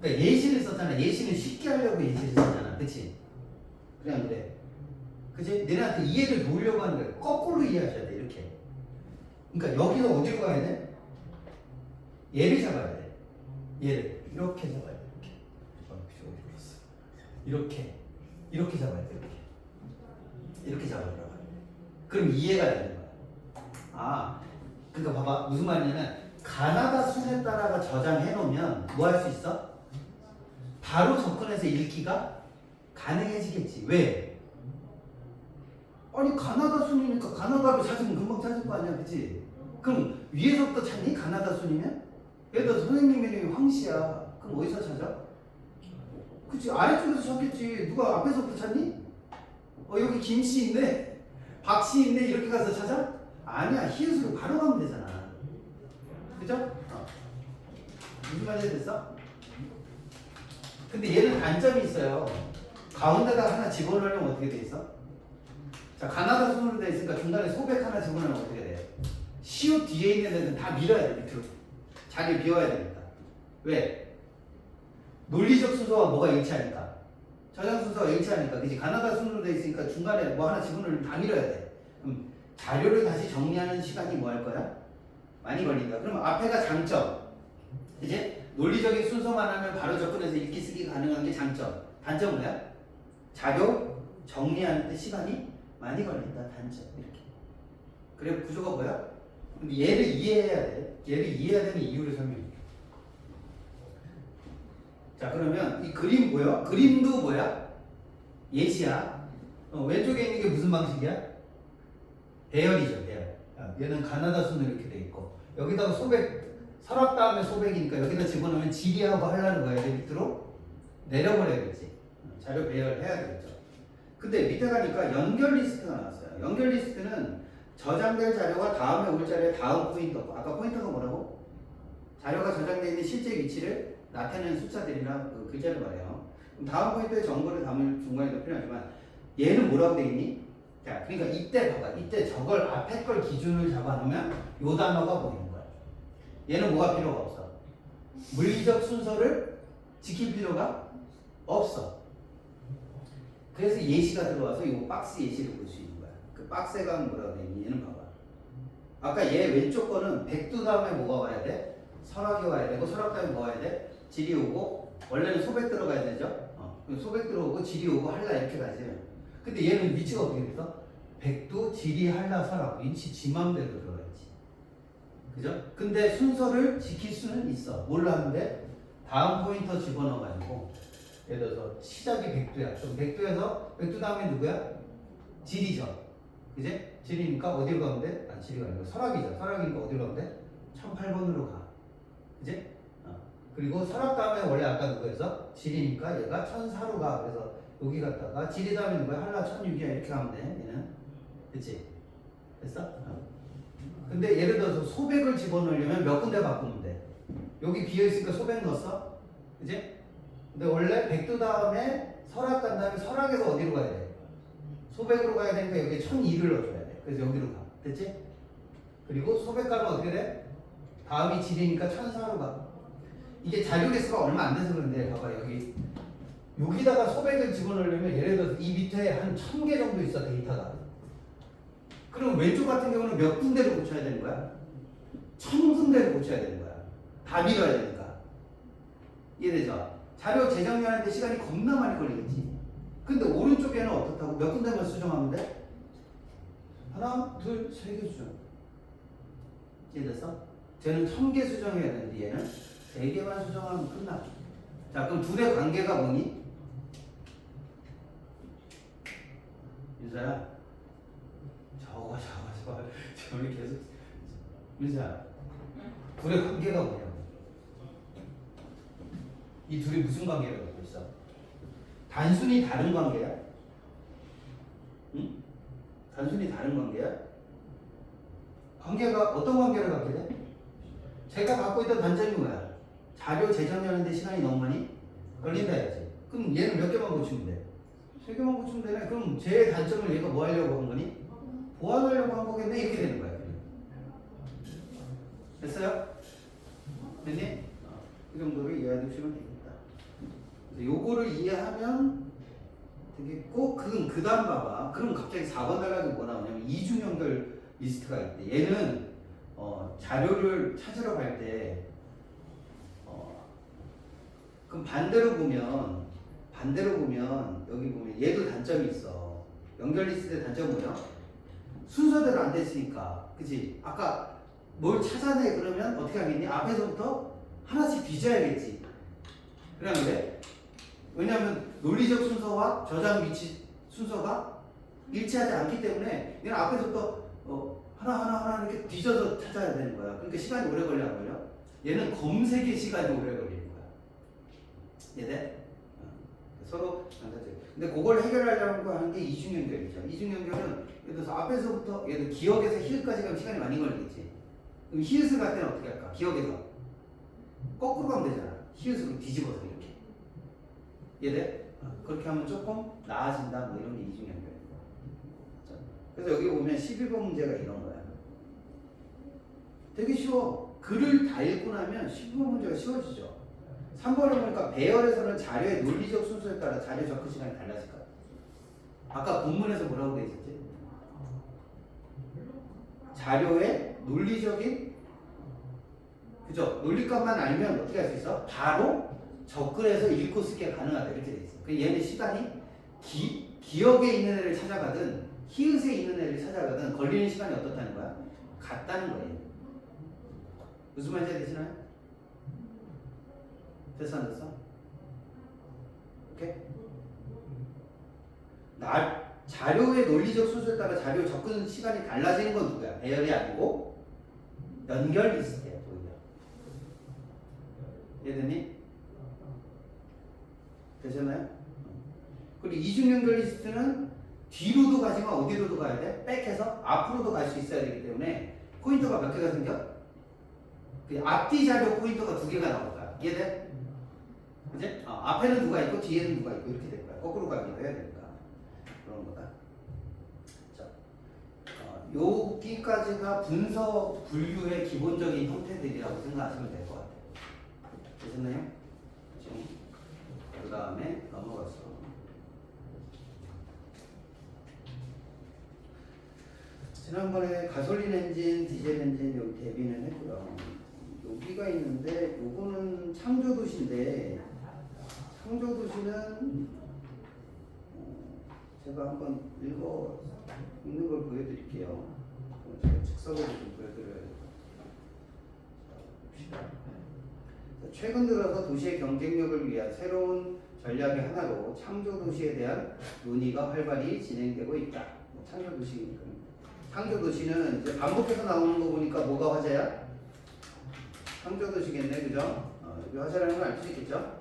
그러니까 예시를 썼잖아. 예시는 쉽게 하려고 예시를 썼잖아. 그치? 그래 안 그래? 그치? 너네한테 이해를 도우려고 하는 거야. 거꾸로 이해하셔야 돼. 이렇게. 그러니까 여기서 어디로 가야 돼? 예를 잡아야 돼. 얘를 이렇게 잡아야 돼. 이렇게. 이렇게 잡아야 돼. 이렇게 잡아야 돼. 그럼 이해가 되는 거야. 아, 그러니까 봐봐. 무슨 말이냐면 가나다 순에 따라가 저장해 놓으면 뭐 할 수 있어? 바로 접근해서 읽기가 가능해지겠지. 왜? 아니 가나다 순이니까 가나다로 찾으면 금방 찾을 거 아니야, 그치? 그럼 위에서부터 찾니? 가나다 순이면? 예를 들어 선생님 이름이 황씨야. 그럼 어디서 찾아? 그치, 아래쪽에서 찾겠지. 누가 앞에서부터 찾니? 여기 김씨 있네, 박씨 있네, 이렇게 가서 찾아? 아니야, 히읗으로 바로 가면 되잖아. 그죠? 무슨 말인지 됐어? 근데 얘는 단점이 있어요. 가운데다 하나 집어넣으려면 어떻게 돼 있어? 자, 가나다 순으로 돼 있으니까 중간에 소백 하나 집어넣으면 어떻게 돼? 시옷 뒤에 있는 애는 다 밀어야 돼, 밑으로. 자리를 비워야 되니까. 왜? 논리적 순서와 뭐가 일치하니까? 저장 순서가 일치하니까. 그치? 가나다 순으로 돼 있으니까 중간에 뭐 하나 집어넣으면 다 밀어야 돼. 그럼 자료를 다시 정리하는 시간이 뭐 할 거야? 많이 걸린다. 그럼 앞에가 장점. 이제 논리적인 순서만 하면 바로 접근해서 읽기 쓰기 가능한 게 장점. 단점은 뭐야? 자료 정리하는 데 시간이 많이 걸린다. 단점. 이렇게. 그래 구조가 뭐야? 근데 얘를 이해해야 돼. 얘를 이해해야 되는 이유를 설명해. 자, 그러면 이 그림 보여? 그림도 뭐야? 예시야. 왼쪽에 있는 게 무슨 방식이야? 배열이죠, 배열. 얘는 가나다 순으로 이렇게 돼 있고, 여기다가 소백, 서랍 다음에 소백이니까 여기다 집어넣으면 지리하고 하려는 거야. 얘 밑으로 내려버려야겠지. 자료 배열해야 되겠죠. 근데 밑에 가니까 연결 리스트가 나왔어요. 연결 리스트는 저장될 자료가 다음에 올 자료의 다음 포인터. 아까 포인터가 뭐라고? 자료가 저장되어 있는 실제 위치를 나타내는 숫자들이나 그 글자를 말해요. 그럼 다음 포인트에 정보를 담을 중간에도 필요하지만 얘는 뭐라고 돼 있니? 자, 그러니까 이때 봐봐. 이때 저걸 앞에 걸 기준을 잡아놓으면 요 단어가 보이는 거야. 얘는 뭐가 필요가 없어. 물리적 순서를 지킬 필요가 없어. 그래서 예시가 들어와서 이 박스 예시를 볼 수 있는 거야. 그 박스에 가면 뭐라고 돼 있니? 얘는 봐봐. 아까 얘 왼쪽 거는 백두 다음에 뭐가 와야 돼? 설악이 와야 되고, 설악 다음에 뭐 와야 돼? 질이 오고, 원래는 소백 들어가야 되죠? 소백 들어오고 질이 오고 한라 이렇게 가지. 근데 얘는 위치가 어떻게 됐어? 백두, 질이, 한라, 설악. 위치 지 맘대로 들어가야지. 그죠? 근데 순서를 지킬 수는 있어. 몰랐는데 다음 포인터 집어넣어가지고, 예를 들어서 시작이 백두야. 그럼 백두에서 백두 다음에 누구야? 질이죠. 그지? 질이니까 어디로 가면 돼? 질이가 아니고 설악이죠. 설악이니까 어디로 가면 돼? 1008번으로 가. 그지? 그리고 설악 다음에 원래 아까 누구였어? 질이니까 얘가 1004로 가. 그래서 여기 갔다가 질이 다음에 누구야? 한라 1006이야. 이렇게 가면 돼. 얘는. 그치? 됐어? 근데 예를 들어서 소백을 집어넣으려면 몇 군데 바꾸면 돼? 여기 비어있으니까 소백 넣었어? 그치? 근데 원래 백두 다음에 설악 간 다음에 설악에서 어디로 가야 돼? 소백으로 가야 되니까 여기에 1002를 넣어줘야 돼. 그래서 여기로 가. 됐지? 그리고 소백 가면 어떻게 돼? 다음이 질이니까 1004로 가. 이게 자료 개수가 얼마 안 돼서 그런데 봐봐. 여기다가 소백을 집어넣으려면 예를 들어서 이 밑에 한 1000개 정도 있어. 데이터가. 그럼 왼쪽 같은 경우는 몇 군데를 고쳐야 되는 거야? 1000군데를 고쳐야 되는 거야. 다 밀어야 되니까. 이해되죠? 자료 재정리하는데 시간이 겁나 많이 걸리겠지. 근데 오른쪽에는 어떻다고? 몇 군데만 수정하면 돼? 하나, 둘, 세 개 수정. 이해됐어? 쟤는 1000개 수정해야 되는데 얘는 3개만 수정하면 끝나. 자, 그럼 둘의 관계가 뭐니? 윤서야, 저기 계속. 윤서야, 둘의 관계가 뭐냐고. 이 둘이 무슨 관계를 갖고 있어? 단순히 다른 관계야? 응? 단순히 다른 관계야? 관계가 어떤 관계를 갖게 돼? 제가 갖고 있던 단점이 뭐야? 자료 재정리하는데 시간이 너무 많이 걸린다 했지. 그럼 얘는 몇 개만 고치면 돼? 3개만 고치면 되네. 그럼 제 단점을 얘가 뭐 하려고 한 거니? 보완하려고 한 거겠네. 이렇게 되는 거야. 됐어요? 됐니? 이 정도로 이해해 두시면 되겠다. 그래서 요거를 이해하면 되겠고, 그 다음 봐봐. 그럼 갑자기 4번 달라고 뭐 나오냐면 이중 연결 리스트가 있대. 얘는 자료를 찾으러 갈 때 그럼 반대로 보면 여기 보면 얘도 단점이 있어. 연결 리스트의 단점은 뭐야? 순서대로 안 됐으니까. 그치? 아까 뭘 찾아내 그러면 어떻게 하겠니? 앞에서부터 하나씩 뒤져야겠지. 그냥 그래? 왜냐하면 논리적 순서와 저장 위치 순서가 일치하지 않기 때문에 얘는 앞에서부터 하나 이렇게 뒤져서 찾아야 되는 거야. 그러니까 시간이 오래 걸려 안 걸려? 얘는 검색의 시간이 오래 걸리는 거야. 이해돼? 서로 장단점. 근데 그걸 해결하려고 하는 게 이중 연결이죠. 이중 연결은 예를 들어서 앞에서부터 예를 들어 기억에서 히읗까지 가면 시간이 많이 걸리겠지. 그럼 히읗을 갈 때는 어떻게 할까? 기억에서 거꾸로 가면 되잖아. 히읗으로 뒤집어서 이렇게. 이해돼? 그렇게 하면 조금 나아진다. 뭐 이런 게 이중 연결. 그래서 여기 보면 12번 문제가 이런 거야. 되게 쉬워. 글을 다 읽고 나면 12번 문제가 쉬워지죠. 3번에 보니까 배열에서는 자료의 논리적 순서에 따라 자료 접근 시간이 달라질 거야. 아까 본문에서 뭐라고 돼 있었지? 자료의 논리적인, 그죠? 논리값만 알면 어떻게 할 수 있어? 바로 접근해서 읽고 쓰기가 가능하다. 이렇게 돼 있어. 그 얘는 시간이 기억에 있는 애를 찾아가든 히읗에 있는 애를 찾아가든 걸리는 시간이 어떻다는 거야? 같다는 거예요. 무슨 말인지 되시나요? 됐어 안 됐어? 오케이? 자료의 논리적 순서에 따라 자료 접근 시간이 달라지는 건 누구야? 배열이 아니고 연결 리스트야. 오히려. 이해되니? 되셨나요? 그리고 이중 연결 리스트는 뒤로도 가지만 어디로도 가야 돼? 백해서 앞으로도 갈 수 있어야 되기 때문에 포인터가 몇 개가 생겨? 그 앞뒤 자료 포인터가 2개가 나올 거야. 이해돼? 그치? 앞에는 누가 있고 뒤에는 누가 있고 이렇게 될 거야. 거꾸로 가기도 해야 되니까 그런 거다. 자, 여기까지가 분석 분류의 기본적인 형태들이라고 생각하시면 될 것 같아요. 되셨나요? 그 다음에 넘어갔어. 지난번에 가솔린 엔진, 디젤 엔진 여기 대비는 했고요. 여기가 있는데 요거는 창조도시인데 창조도시는 제가 한번 읽는 걸 보여드릴게요. 제가 즉석으로 좀 보여드려야 봅시다. 최근 들어서 도시의 경쟁력을 위한 새로운 전략의 하나로 창조도시에 대한 논의가 활발히 진행되고 있다. 창조도시는 이제 반복해서 나오는 거 보니까 뭐가 화제야? 창조도시겠네, 그죠? 여기 화제라는 걸 알 수 있겠죠?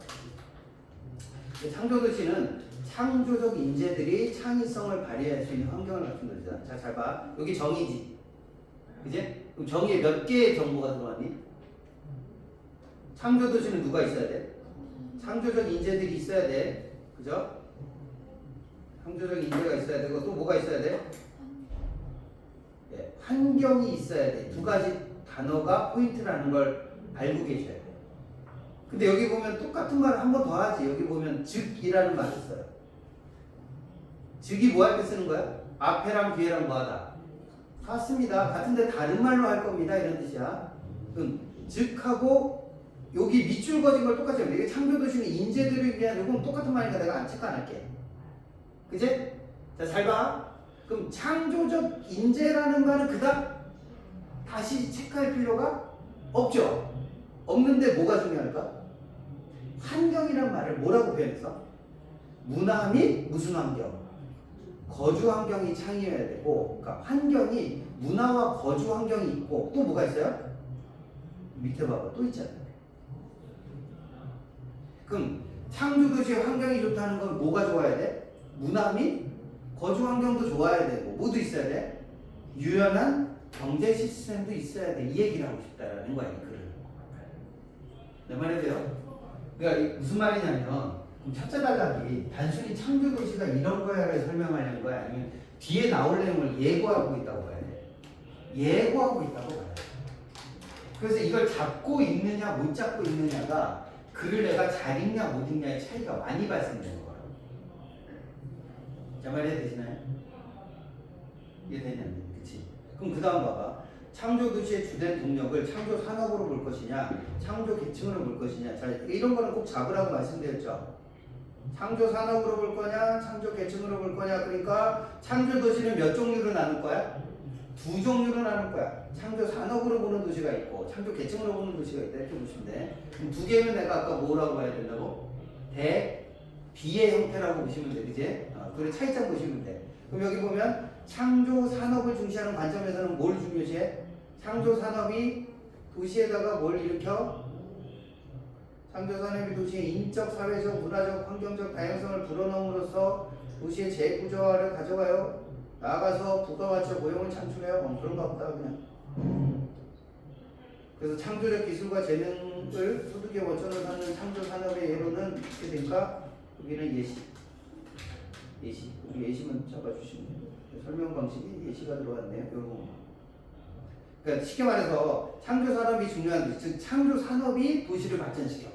창조도시는 창조적 인재들이 창의성을 발휘할 수 있는 환경을 갖춘 도시다. 자, 잘 봐. 여기 정의지. 그지? 그럼 정의에 몇 개의 정보가 들어왔니? 창조도시는 누가 있어야 돼? 창조적 인재들이 있어야 돼. 그죠? 창조적 인재가 있어야 되고 또 뭐가 있어야 돼? 네, 환경이 있어야 돼. 2가지 단어가 포인트라는 걸 알고 계셔야 돼. 근데 여기 보면 똑같은 말을 한 번 더 하지. 여기 보면 즉이라는 말을 써요. 즉이 뭐 할 때 쓰는 거야? 앞에랑 뒤에랑 뭐 하다? 같습니다. 같은데 다른 말로 할 겁니다. 이런 뜻이야. 즉하고 여기 밑줄 그어진 걸 똑같이 해요. 이게 창조도시는 인재들을 위한 요건 똑같은 말이니까 내가 안 체크 안 할게. 그지? 자, 잘 봐. 그럼 창조적 인재라는 말은 그닥 다시 체크할 필요가 없죠. 없는데 뭐가 중요할까? 환경이란 말을 뭐라고 표현했어? 문화 및 무슨 환경? 거주 환경이 창의해야 되고, 그러니까 환경이 문화와 거주 환경이 있고 또 뭐가 있어요? 밑에 봐봐, 또 있잖아요. 그럼 창조도시의 환경이 좋다는 건 뭐가 좋아야 돼? 문화 및 거주 환경도 좋아야 되고 뭐도 있어야 돼? 유연한 경제 시스템도 있어야 돼. 이 얘기를 하고 싶다라는 거야, 이 글을. 내 말이 돼요? 그러니까 무슨 말이냐면 그럼 첫째 단락이 단순히 창조도시가 이런 거야를 설명하려는 거야? 아니면 뒤에 나올 내용을 예고하고 있다고 봐야 돼? 예고하고 있다고 봐야 돼. 그래서 이걸 잡고 있느냐 못 잡고 있느냐가 글을 내가 잘 읽냐 못 읽냐의 차이가 많이 발생되는 거라고. 자, 말이 되시나요? 이해되냐? 그치? 그럼 그 다음 봐봐. 창조도시의 주된 동력을 창조 산업으로 볼 것이냐, 창조 계층으로 볼 것이냐. 자, 이런 거는 꼭 잡으라고 말씀드렸죠. 창조 산업으로 볼 거냐, 창조 계층으로 볼 거냐. 그러니까 창조도시는 몇 종류로 나눌 거야? 두 종류로 나눌 거야. 창조 산업으로 보는 도시가 있고 창조 계층으로 보는 도시가 있다. 이렇게 보시면 돼. 그럼 두 개면 내가 아까 뭐라고 봐야 된다고? 비의 형태라고 보시면 돼. 그지? 그래 차이점 보시면 돼. 그럼 여기 보면 창조 산업을 중시하는 관점에서는 뭘 중요시해? 창조 산업이 도시에다가 뭘 일으켜? 창조 산업이 도시의 인적, 사회적, 문화적, 환경적 다양성을 불어넣음으로써 도시의 재구조화를 가져가요. 나아가서 부가가치와 고용을 창출해요. 그런가 보다 그냥. 그래서 창조적 기술과 재능을 소득의 원천으로 삼는 창조 산업의 예로는 어떻게 될까? 여기는 예시. 여기 예시만 잡아주시면 돼요. 설명 방식이 예시가 들어왔네요. 요거. 그러니까 쉽게 말해서 창조 산업이 중요한, 즉 창조 산업이 도시를 발전시켜.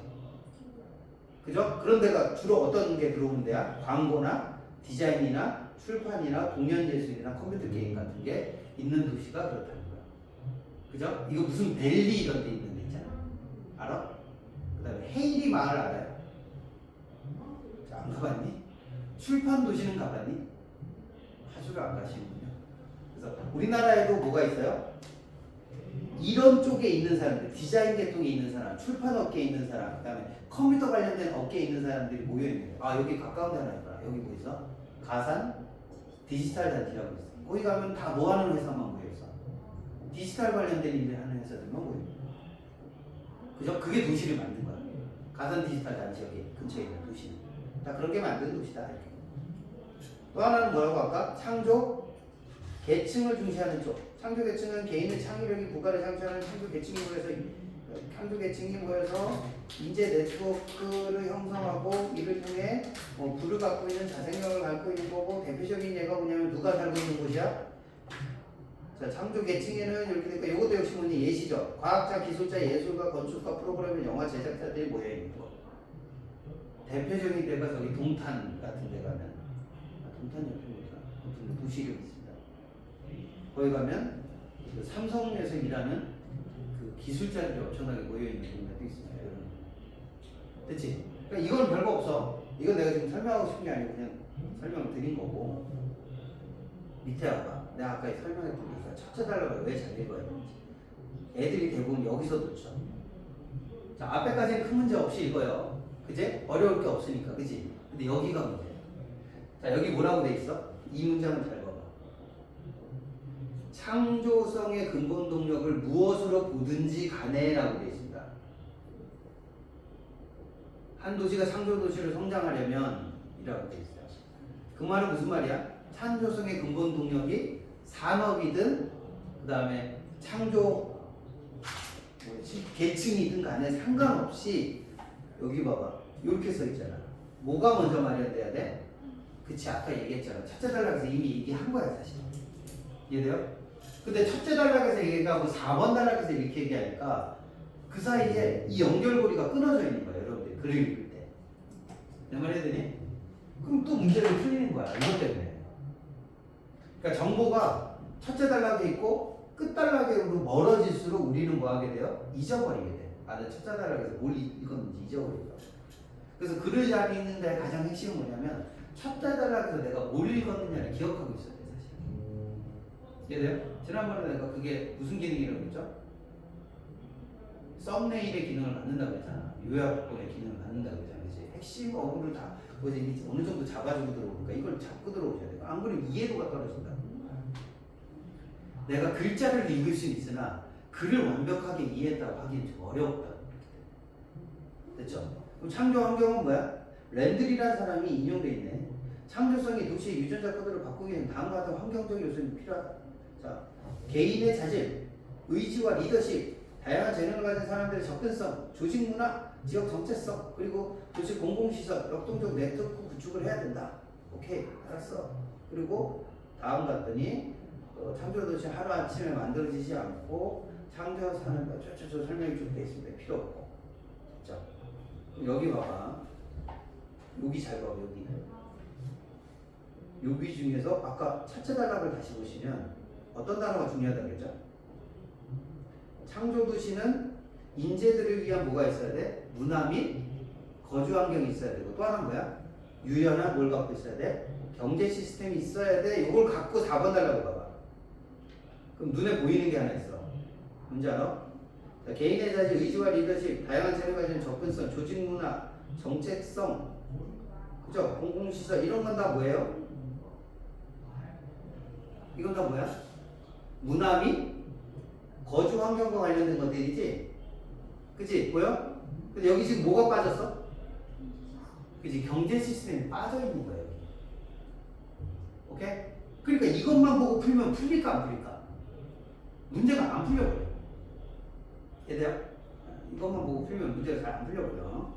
그죠? 그런 데가 주로 어떤 게 들어오는 데야? 광고나 디자인이나 출판이나 공연예술이나 컴퓨터 게임 같은 게 있는 도시가 그렇다는 거야. 그죠? 이거 무슨 벨리 이런 데 있는 데 있잖아. 알아? 그 다음에 헤이리 마을 알아요? 자, 안 가봤니? 출판 도시는 가봤니? 아주를 안 가시는군요. 그래서 우리나라에도 뭐가 있어요? 이런 쪽에 있는 사람들, 디자인 계통에 있는 사람, 출판 업계에 있는 사람, 그 다음에 컴퓨터 관련된 업계에 있는 사람들이 모여있는 거예요. 아, 여기 가까운 데 하나 있구나. 여기 뭐 있어? 가산 디지털 단지라고 있어. 거기 가면 다 뭐 하는 회사만 모여있어? 디지털 관련된 일을 하는 회사들만 모여있는 거야. 그죠? 그게 도시를 만든 거야. 가산 디지털 단지 여기 근처에 있는 도시는. 다 그런 게 만든 도시다. 이렇게. 또 하나는 뭐라고 할까? 창조 계층을 중시하는 쪽. 창조 계층은 개인의 창의력이 부가를 창출하는 창조 계층이 모여서 인재 네트워크를 형성하고 이를 통해 부를 갖고 있는 자생력을 갖고 있는 거고, 대표적인 예가 뭐냐면 누가 살고 있는 곳이야? 자, 창조 계층에는 이렇게 되니까 이것도 역시 뭐니 예시죠. 과학자, 기술자, 예술가, 건축가, 프로그래머, 영화 제작자들이 모여 있는 거. 대표적인 데가 저기 동탄 같은 데 가면, 동탄 옆에 뭐가 아무튼 도시를 있습니다. 거기 가면 그 삼성에서 일하는 그 기술자들이 엄청나게 모여있는 동네도 있습니다. 됐지? 그러니까 이건 별거 없어. 이건 내가 지금 설명하고 싶은 게 아니고 그냥 설명을 드린 거고. 밑에 와봐. 내가 아까 설명했던 게 첫째 단락을 왜 잘 읽어야 되는지. 애들이 대부분 여기서 놓쳐. 자, 앞에까지는 큰 문제 없이 읽어요. 그지? 어려울 게 없으니까. 그지? 근데 여기가 문제야. 자, 여기 뭐라고 돼 있어? 이 문장을 잘 봐봐. 창조성의 근본 동력을 무엇으로 보든지 간에라고 되어 있습니다. 한 도시가 창조도시를 성장하려면 이라고 되어 있어요. 그 말은 무슨 말이야? 창조성의 근본 동력이 산업이든 그 다음에 창조 계층이든 간에 상관없이 여기 봐봐. 이렇게 써 있잖아. 뭐가 먼저 마련돼야 돼? 그치, 아까 얘기했잖아. 첫째 단락에서 이미 얘기한 거야 사실. 이해돼요? 근데 첫째 단락에서 얘기하고 4번 단락에서 이렇게 얘기하니까 그 사이에 이 연결고리가 끊어져 있는 거예요. 여러분들 글을 읽을 때. 내 말 해드니? 그럼 또 문제를 풀리는 거야. 이것 때문에. 그러니까 정보가 첫째 단락에 있고 끝 단락으로 멀어질수록 우리는 뭐 하게 돼요? 잊어버리게 돼. 아, 내 첫째 단락에서 뭘 읽었는지 잊어버린다. 그래서 글을 잘 읽는데 가장 핵심은 뭐냐면 첫째 단락에서 내가 뭘 읽었느냐를 기억하고 있어야 돼, 사실. 이해돼요? 지난번에 내가 그게 무슨 기능이라고 했죠? 썸네일의 기능을 만든다고 했잖아. 요약본의 기능을 만든다고 했잖아. 그치? 핵심 어구를 다 뭐지 어느 정도 잡아주고 들어오니까 이걸 잡고 들어오셔야 돼요. 안 그러면 이해도가 떨어진다. 내가 글자를 읽을 수 있으나 글을 완벽하게 이해했다고 하기엔 좀 어렵다. 됐죠? 그럼 창조 환경은 뭐야? 랜들이라는 사람이 인용돼 있네. 창조성이 도시의 유전자 코드를 바꾸기 위해 다음과 같은 환경적 요소는 필요하다. 자, 개인의 자질, 의지와 리더십, 다양한 재능을 가진 사람들의 접근성, 조직 문화, 지역 정체성, 그리고 도시 공공시설, 역동적 네트워크 구축을 해야 된다. 오케이, 알았어. 그리고 다음 갔더니 창조도시 하루아침에 만들어지지 않고 창조사는 저 설명이 좀 돼 있습니다. 필요 없고. 자, 여기 봐봐. 여기 잘 봐봐. 여기 중에서 아까 첫째 단락을 다시 보시면 어떤 단어가 중요하다고 했죠? 창조도시는 인재들을 위한 뭐가 있어야 돼? 문화 및 거주 환경이 있어야 되고 또 하나는 뭐야? 유연한 뭘 갖고 있어야 돼? 경제 시스템이 있어야 돼. 이걸 갖고 4번 달라고 봐봐. 그럼 눈에 보이는 게 하나 있어. 뭔지 알아? 자, 개인의 자질, 의지와 리더십, 다양한 재능을 가진 접근성, 조직 문화, 정책성, 그죠? 공공시설 이런 건 다 뭐예요? 이건 다 뭐야? 문화 및 거주 환경과 관련된 것들이지? 그치? 보여? 근데 여기 지금 뭐가 빠졌어? 그치? 경제 시스템이 빠져 있는 거예요. 오케이? 그러니까 이것만 보고 풀면 풀릴까 안 풀릴까? 문제가 안 풀려버려. 얘들아? 이것만 보고 풀면 문제가 잘 안 풀려버려.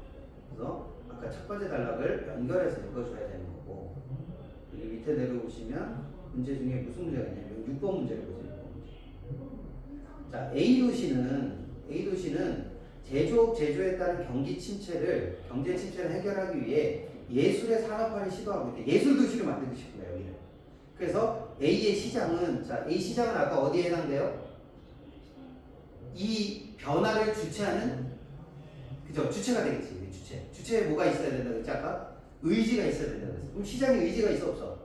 그래서 아까 첫 번째 단락을 연결해서 읽어줘야 되는 거고 여기 밑에 내려오시면 문제 중에 무슨 문제가 있냐면 6번 문제를 보세요. 자, A도시는 제조에 따른 경제 침체를 해결하기 위해 예술의 산업화를 시도하고 있대. 예술 도시를 만들고 싶은 거예요, 여기는. 그래서 A의 시장은, 자, A 시장은 아까 어디에 해당돼요? 이 변화를 주체하는, 그죠? 주체가 되겠지, 주체. 주체에 뭐가 있어야 된다고 했지, 아까? 의지가 있어야 된다고 했어. 그럼 시장에 의지가 있어, 없어?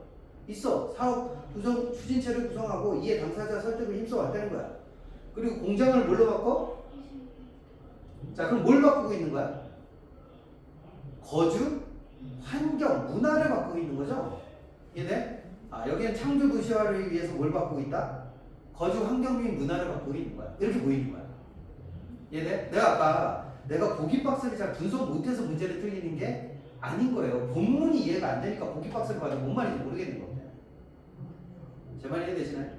있어. 사업 구성, 추진체를 구성하고 이에 당사자 설득을 힘써 왔다는 거야. 그리고 공장을 뭘로 바꿔? 자, 그럼 뭘 바꾸고 있는 거야? 거주, 환경, 문화를 바꾸고 있는 거죠? 이해돼? 아, 여기는 창조 도시화를 위해서 뭘 바꾸고 있다? 거주 환경 및 문화를 바꾸고 있는 거야. 이렇게 보이는 거야. 이해돼? 내가 보기 박스를 잘 분석 못해서 문제를 틀리는 게 아닌 거예요. 본문이 이해가 안 되니까 보기 박스를 봐도 뭔 말인지 모르겠는 겁니다. 제 말 이해되시나요?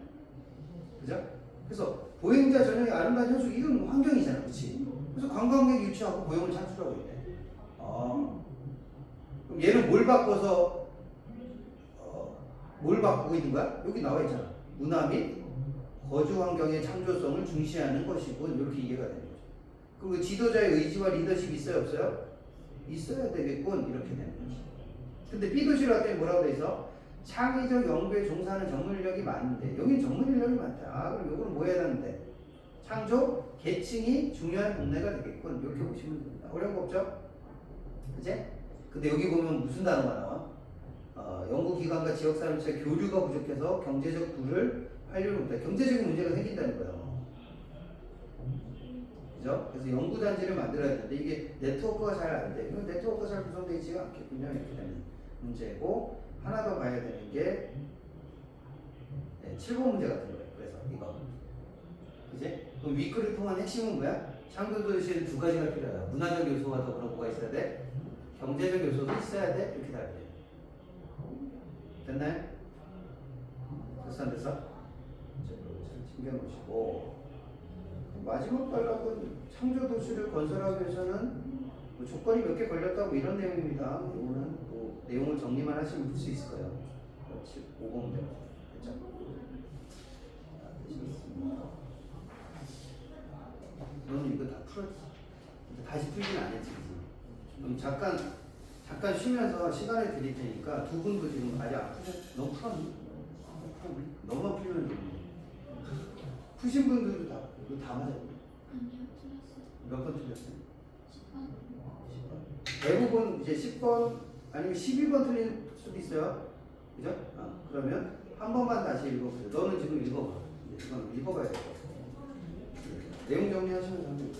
그죠? 그래서 보행자 전용의 아름다운 현수 이건 환경이잖아, 그렇지? 그래서 관광객 유치하고 고용을 창출하고 있대. 그럼 얘는 뭘 바꿔서 뭘 바꾸고 있는 거야? 여기 나와 있잖아. 문화 및 거주 환경의 창조성을 중시하는 것이고 이렇게 이해가 되는 거죠. 그리고 지도자의 의지와 리더십이 있어요, 없어요? 있어야 되겠군 이렇게 되는 거지. 근데 B도시로 왔더니 뭐라고 돼 있어? 창의적 연구에 종사하는 전문 인력이 많은데 여기는 전문 인력이 많다. 아, 그럼 요거는 뭐 해야 되는데? 창조 계층이 중요한 동네가 되겠군. 이렇게 보시면 됩니다. 어려운 거 없죠? 그치? 근데 여기 보면 무슨 단어가 나와? 연구기관과 지역사람 사이 교류가 부족해서 경제적 부를 활용을 못해. 경제적인 문제가 생긴다는 거예요. 그죠? 그래서 연구단지를 만들어야 되는데 이게 네트워크가 잘 안 돼. 이건 네트워크가 잘 구성되지 않겠군요. 이렇게 되는 문제고 하나 더 봐야 되는 게 7번 문제 같은 거예요. 그래서 이거. 그지? 그럼 윗글을 통한 핵심은 뭐야? 창조도시에는 두 가지가 필요해요. 문화적 요소와 더불어 뭐가 있어야 돼? 경제적 요소도 있어야 돼? 이렇게 다 돼요. 됐나요? 됐어 안 됐어? 잘 챙겨놓으시고 마지막 단락은 창조도시를 건설하기 위해서는 뭐 조건이 몇 개 걸렸다고 이런 내용입니다. 이거는 뭐 내용을 정리만 하시면 풀 수 있을 거예요. 그렇지. 5번 문제 됐죠? 되시겠습니다. 너는 이거 다 풀었지? 다시 풀지는 안 했지, 그럼 잠깐 쉬면서 시간을 드릴 테니까 두 분도 지금 아직 안 풀셨? 너무 풀었니? 너무 풀면 좀 푸신 분들도 다, 이거 다 맞아요. 아니요, 틀렸어요. 몇 번 틀렸어요? 10번. 10번. 대부분 이제 10번 아니면 12번 틀릴 수도 있어요. 그죠? 그러면 한 번만 다시 읽어보세요. 너는 지금 읽어봐. 이건 읽어봐야 될 것 같아. 내용 정리하시면 됩니다.